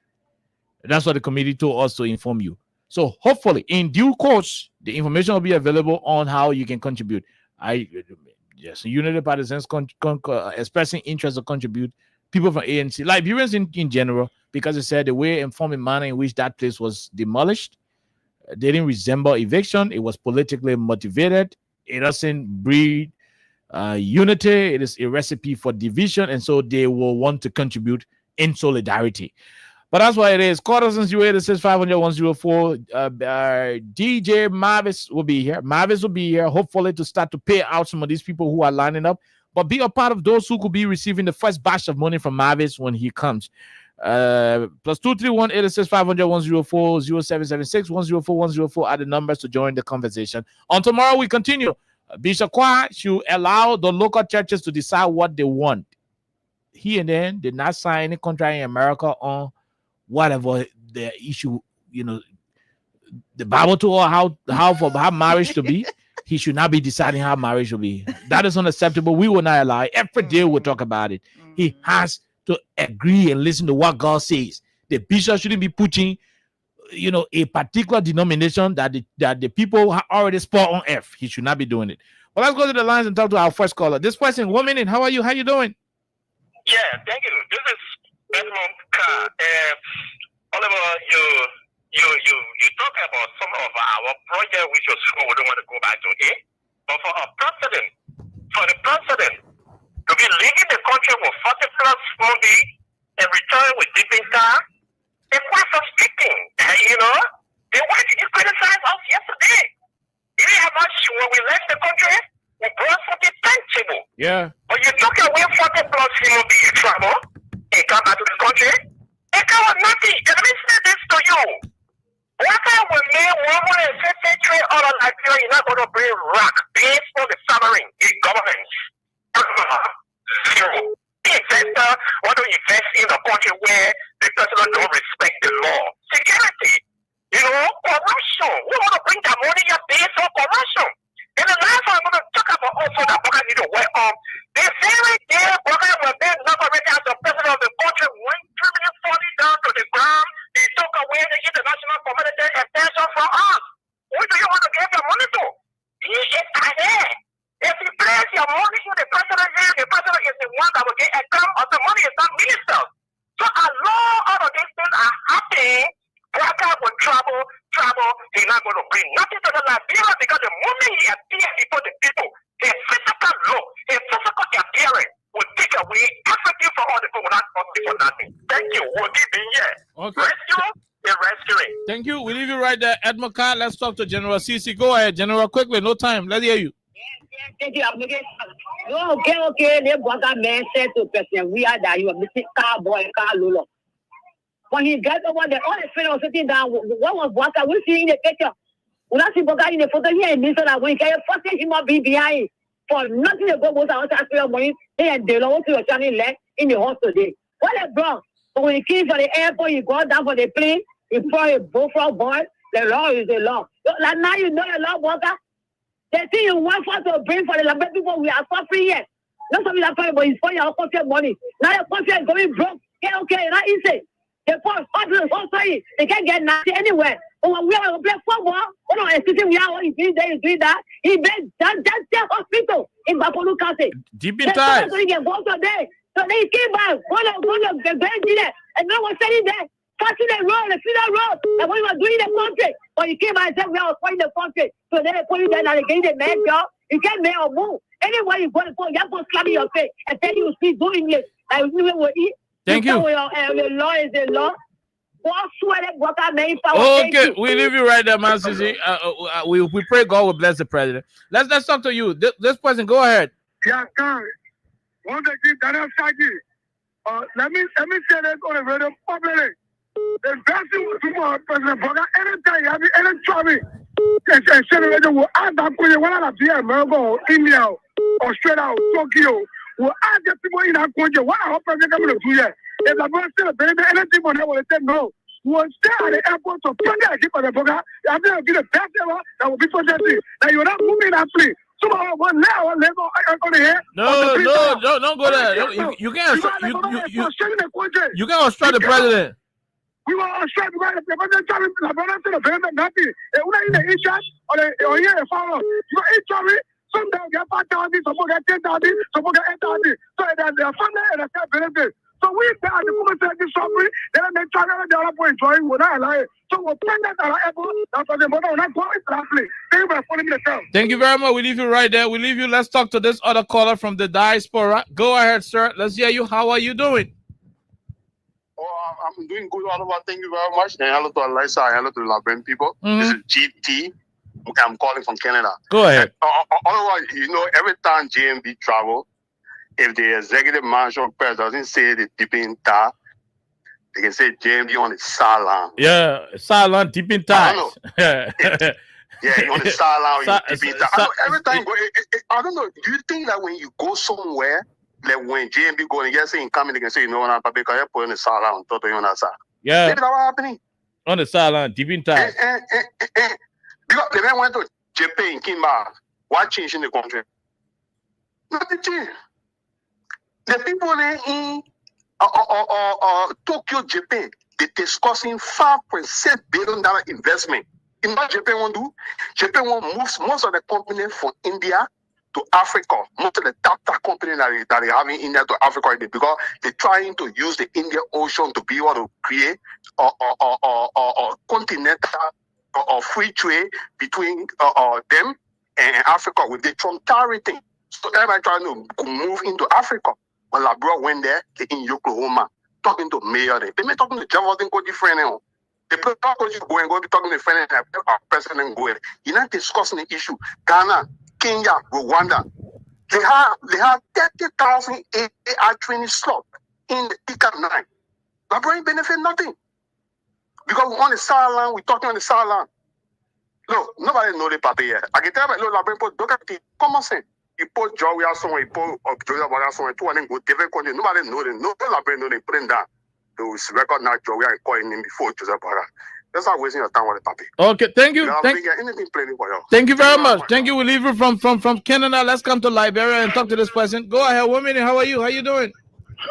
That's what the committee told us to inform you. So hopefully, in due course, the information will be available on how you can contribute. Unity Partisans expressing interest to contribute. People from ANC, Liberians in general, because they said the way informing manner in which that place was demolished, they didn't resemble eviction. It was politically motivated. It doesn't breed unity. It is a recipe for division, and so they will want to contribute in solidarity. But that's why it is. Quarters and 086 500 104. DJ Marvis will be here. Marvis will be here, hopefully, to start to pay out some of these people who are lining up. But be a part of those who could be receiving the first batch of money from Marvis when he comes. +231 86 500 104 0776 104 104 are the numbers to join the conversation. On tomorrow, we continue. Bishop Kwa should allow the local churches to decide what they want. He and then did not sign any contract in America on whatever the issue, you know, the Bible told how marriage to be. He should not be deciding how marriage should be. That is unacceptable. We will not allow it. Every day we'll talk about it. He has to agree and listen to what God says. The bishop shouldn't be pushing, you know, a particular denomination that the people are already spot on F. He should not be doing it. Well, let's go to the lines and talk to our first caller. This person, 1 minute. How are you? How you doing? Yeah, thank you. This is Edmond Carr. Oliver, you talk about some of our project which was we don't want to go back to it. But for the president to be leading the country with 40 plus money and return with dipping car, it's quite frustrating. You know, why did you criticize us yesterday? You didn't have much when we left the country. We brought something tangible. Yeah. But you took away 40 plus human being travel and come back to the country. It was nothing. And let me say this to you. What I will make 153 other Nigeria, you're not going to bring rock based on the submarine in government. Zero. The investor want to invest in a country where the president don't respect the law. Security. You know, corruption. We want to bring that money here based on corruption. And the last one I'm going to talk about also that Boga need to work on. The very day Boga was being inaugurated as the president of the country, when criminal falling down to the ground, they took away the international community attention from us. Who do you want to give your money to? He is ahead. If you place your money in the president here, the president is the one that will get a crumb of the money, is not ministers. So a lot of these things are happening. Boga will travel. He's not going to bring nothing to the Liberia because the moment he appears before the people, his physical look, his physical appearance will take away everything from all the people, not for nothing. Thank you. We'll keep being here. Okay. Rescue, they're rescuing. Thank you. We leave you right there. Ed McCart, let's talk to General CC. Go ahead, General, quickly. No time. Let's hear you. Thank you. Okay. They brought a man said to person, we are that you are missing cowboy, car lolo. When he got over there, all the friends were sitting down. What was Waka? We see in the picture. When I see Boga in the photo here in this, that when he can first thing he must be behind for nothing to go with our taxpayer money. And they don't want to your left in the house today. What a bro. But when he came for the airport, he got down for the plane, he brought a bullfrog boy. The law is the law. Like now you know the law, Boga. The thing you want for to bring for the Lambert people, we are suffering here. Not something like that, but it's for your country money. Now your country is going broke. Okay, not easy. The poor hospitals, sorry, they can't get nothing anywhere. Oh, we are going to play football. Oh, no, excuse me, we are going to do that, you do that. He made that hospital in Bapolu County. Deep in ties. So they came back, one of the bench there, and no one sitting there. Passing the road, the final road, and we were doing the country. But you came out and said we are fighting the country. So then they put you there and they gave the man job. You can't make or move. Anywhere you go, you have to slap in your face and tell you speak good English. Like you will eat. Thank you. The law is the law. Okay, we leave you right there, man. Sisi. We pray God will bless the president. Let's talk to you. This person, go ahead. Yeah, one thing, Daniel Sagi. Let me say this on the radio publicly. The best thing for President Boga, anytime you have any trouble, the senator will add that question, whether that's here, America, India, Australia, Tokyo, will add the people in that country, what are President coming to do here? If the brother still a baby, anything on that will say no. We'll stay at the airport to put the keep on the Boga, and then be the best ever that will be protected. Now you're not moving that place. No, don't go there. You can't you can't obstruct the president. We were obstruct because the president telling the brother to the president nothing. When in the interest or here a follow, you got each sometimes get 5,000, some get 10,000, some get 8,000. So they are funded and they can't benefit. So we say at the moment that this suffering, then they try to develop enjoying what I like. So we'll find that at our airport. That's what the mother will not go into that place. Thank you for putting me down. Thank you very much. We leave you right there. We leave you. Let's talk to this other caller from the diaspora. Go ahead, sir. Let's hear you. How are you doing? Oh, I'm doing good all over. Thank you very much. And hello to Eliza. Hello to the Labren people. This is GT. I'm calling from Canada. Go ahead. Otherwise, every time JMB travel, if the executive marshal president doesn't say the dipping tar, they can say JMB on the sideline. Yeah, sideline dipping ties. Yeah, you on the sideline, dipping tar. Every time, I don't know. Do you think that when you go somewhere, like when JMB go and get saying coming, they can say, no, I'm because you put on the sideline, toto on that side. Yeah. Maybe that's what happening. On the sideline, dipping ties. Because the man went to Japan, came back. What changed in the country? Nothing changed. The people in Tokyo, Japan, they're discussing $5.6 billion investment. In what Japan want to do? Japan want to move most of the company from India to Africa. Most of the top companies that they have in India to Africa, because they're trying to use the Indian Ocean to be able to create a continental or free trade between them and Africa with the Trump tariff thing. So everybody trying to move into Africa. When Labro went there, they in Oklahoma, talking to mayor there. They may talking to Javatin go different now. They go and go be talking to friend and president go there. You're not discussing the issue. Ghana, Kenya, Rwanda. They have 30,000 AI training slots in the TICA 9. Labro ain't benefit nothing. Because on the sideline, we're talking on the sideline. No, nobody know the party yet. I can tell you, Labro put Doctor common sense. You put Joey somewhere, you put Joey somewhere, two and then go different country. Nobody know them. No Labro know they put them down. Those record now Joey and calling him before Joseph Barra. That's not wasting your time with the party. Okay, thank you. Anything playing for you. Thank you very much. Thank you. We leave you from Canada. Let's come to Liberia and talk to this person. Go ahead. 1 minute. How are you? How you doing?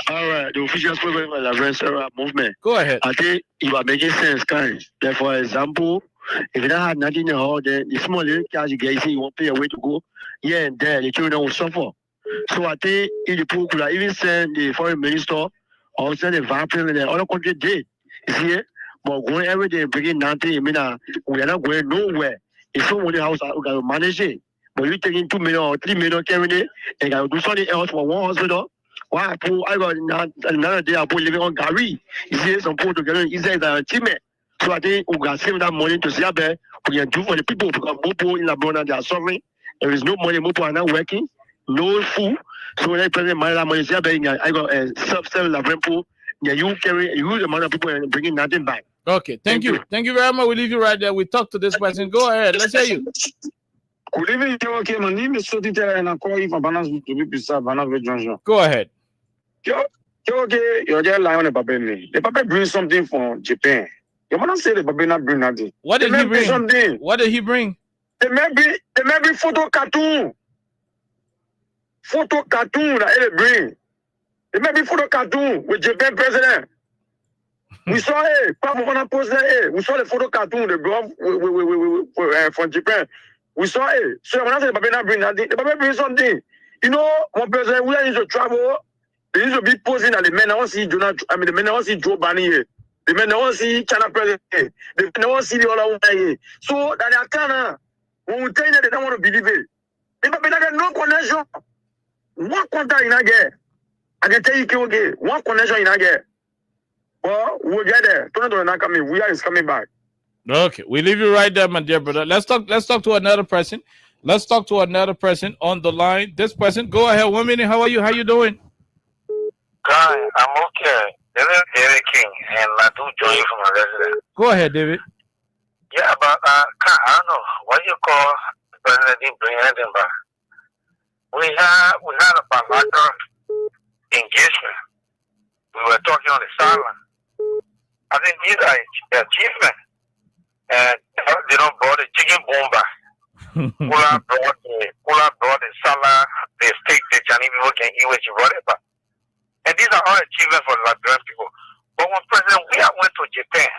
All right, the official program of the Liberia movement. Go ahead. I think it was making sense, guys. Like, for example, if you don't have nothing at all, then the small little cash you get, you won't pay a way to go here and there. The children will suffer. So I think if the people could have even send the foreign minister or send the vice president, the other country did. You see it? But going every day bringing nothing, we are not going nowhere. It's so many houses we can manage it. But you taking 2 million or 3 million carrying it, and you do something else for one hospital. Why I got another day I put living on Gary. You see some people together, he says that achievement. So I think we can save that money to see how we can do for the people because Mopo in Labona, they are suffering. There is no money, Mopo are not working, no food. So when I present money, that money, see how I got a self-service Lavempo. Yeah, you carry a huge amount of people and bringing nothing back. Okay, thank you. Thank you very much. We leave you right there. We talk to this person. Go ahead. Let's hear you. Good evening, okay. My name is Sotita and I call you from Banas to be precise, Banas Junction. Go ahead. Okay, you're just lying on the paper. The paper brings something from Japan. You want to say the paper not bring nothing. What did he bring? Something. What did he bring? There may be photo cartoon. Photo cartoon that they bring. There may be photo cartoon with Japan president. We saw it. We saw the photo cartoon they brought from Japan. We saw it. So when I say the paper not bring nothing, the paper bring something. You know, one president, we are used to travel. They used to be posing that the men don't see the men don't see Joe Biden here. The men don't see China president here. The men don't see the other one here. So that they are kind of, when we tell you that they don't want to believe it. If I have no connection, one contact in a get. I can tell you, okay, one connection in a get. Well, we'll get there. We are coming back. Okay, we leave you right there, my dear brother. Let's talk to another person. Let's talk to another person on the line. This person, go ahead. 1 minute. How are you? How you doing? Hi, I'm okay. This is David King, and I do join you from a resident. Go ahead, David. Yeah, but I don't know what you call the president didn't bring anything back. We had a bilateral engagement. We were talking on the sideline. I think these are achievements. And they don't brought the chicken boom back. Kula brought the salad, the steak, the Chinese people can eat what you brought it back. And these are all achievements for Liberian people. But when President Weah went to Japan,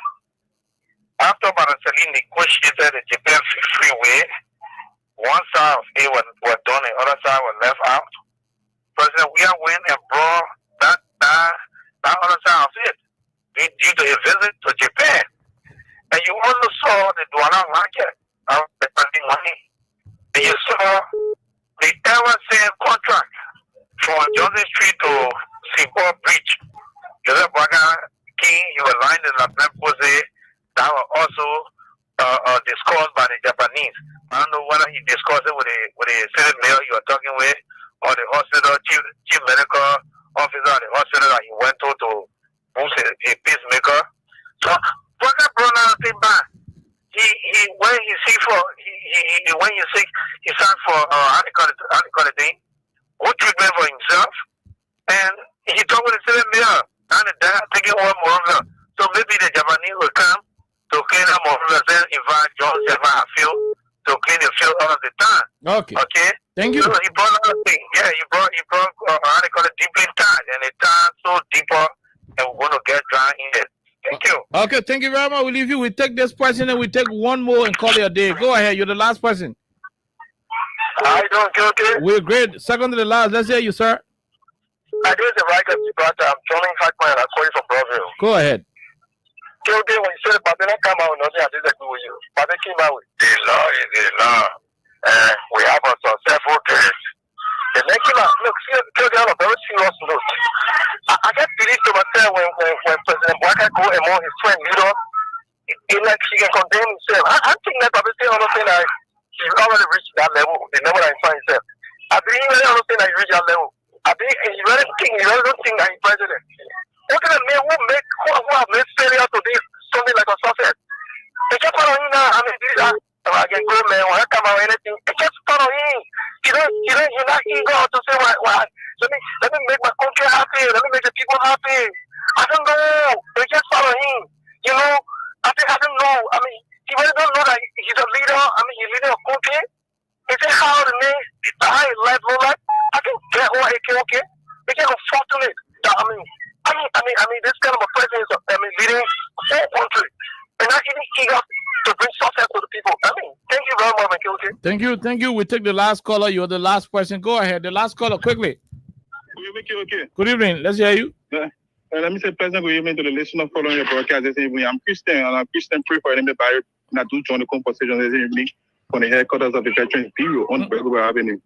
after Baracelli negotiated the Japan free way, one side of it was done, the other side was left out. President Weah went and brought that other side of it due to a visit to Japan. And you also saw the Douala market of the money. And you saw the ever-same contract from Johnson Street to Singapore Bridge. Joseph Baga King, he was lying in La Pose that was also discussed by the Japanese. I don't know whether he discussed it with the city mayor you were talking with or the hospital chief medical officer at the hospital that he went to boost a pacemaker. So Baga brought nothing back. When he sick for he signed for how they call it thing, good treatment for himself, and he talked with the city mayor and they're taking one more. So maybe the Japanese will come to clean up more and invite John Sefa field to clean the field all of the time. Okay. Thank you. So he brought another thing. Yeah, he brought how they call it deeply tied, and it tied so deeper, and we're going to get dry in it. Thank you. Okay, thank you very much. We leave you. We take this person and we take one more and call it a day. Go ahead. You're the last person. How you doing? Okay? We're great. Second to the last. Let's hear you, sir. I do the right of Gibraltar. I'm joining 5 points. I'm calling from Brownsville. Go ahead. Okay, when you say the Babylon come out, nothing I disagree with you. But they came out with the law is the law. We have a successful case. The next thing, look, see, on a very serious note. I get believed to myself when President Bwaka go among his friend leader, he like he can contain himself. I think that Babylon say another thing that he's already reached that level, the level that he finds himself. I believe he really don't think that he reached that level. I think he really don't think that he's president. What can a man who have made failure to this something like a success? They just follow him now. I mean, I can go, man, when I come out anything, they just follow him. He's not eager to say, why? Let me make my country happy. Let me make the people happy. I don't know. They just follow him. You know, I don't know. I mean, he really don't know that he's a leader. I mean, he's leading a country. Is it how the name, the high level, like, I can get what he can, okay? They get unfortunate. I mean, this kind of a president is leading the whole country. And not even eager to bring success to the people. I mean, thank you very much, okay? Thank you. We take the last caller. You're the last person. Go ahead. The last caller, quickly. Okay. Good evening. Let's hear you. Let me say, President, good evening to the listener following your broadcast this evening. I'm Christian, and I'm Christian pray for them by not to join the conversation this evening from the headquarters of the Veterans Bureau on Belgrade Avenue.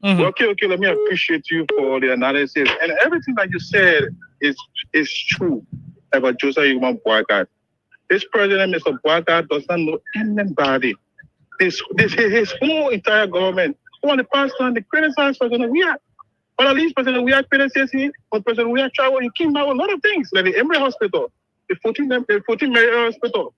Mm-hmm. Okay, let me appreciate you for the analysis. And everything that you said is true about Joseph Human Boycott. This president, Mr. Bwaka, does not know anybody. His whole entire government. On the past time, they criticized President Weah. But at least President Weah criticized him. When President Weah traveled, he came out with a lot of things, like the Emory Hospital, the 14 Mary Hospital,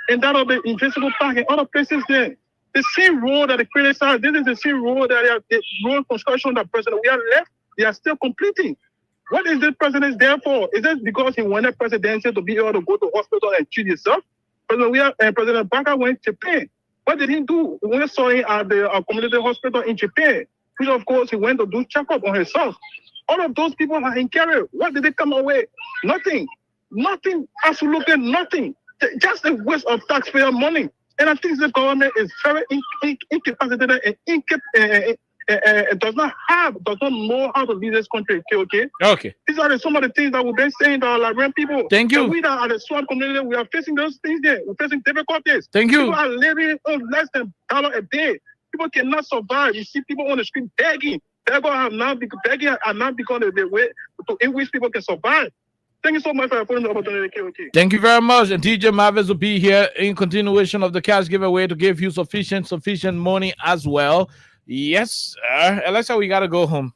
and that of the Invisible Park and other places there. The same road that they criticized, this is the same road that the road construction that President Weah left, they are still completing. What is this president there for? Is it because he wanted presidency to be able to go to hospital and treat himself? President Weah and President Baka went to Japan. What did he do? We went saw him at the community hospital in Japan, which of course he went to do checkup on himself. All of those people are in carrier. What did they come away? Nothing. Nothing. Absolutely nothing. Just a waste of taxpayer money. And I think the government is very incapacitated and does not know how to lead this country. Okay. These are some of the things that we've been saying to our Liberian people. Thank you. And we that are the swamp community, we are facing those things there. We're facing difficulties. Thank you. People are living on less than $1 a day. People cannot survive. You see people on the street begging. Begging are not become the way in which people can survive. Thank you so much for the opportunity. Thank you very much. And DJ Mavis will be here in continuation of the cash giveaway to give you sufficient money as well. Yes, Alexa, we gotta go home.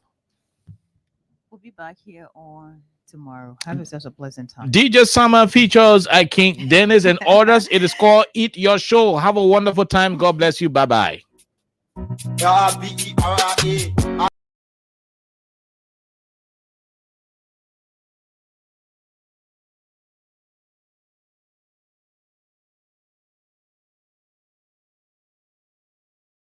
We'll be back here on tomorrow. Have yourself a pleasant time. DJ Summer features I King Dennis and others. It is called Eat Your Show. Have a wonderful time. God bless you. Bye bye.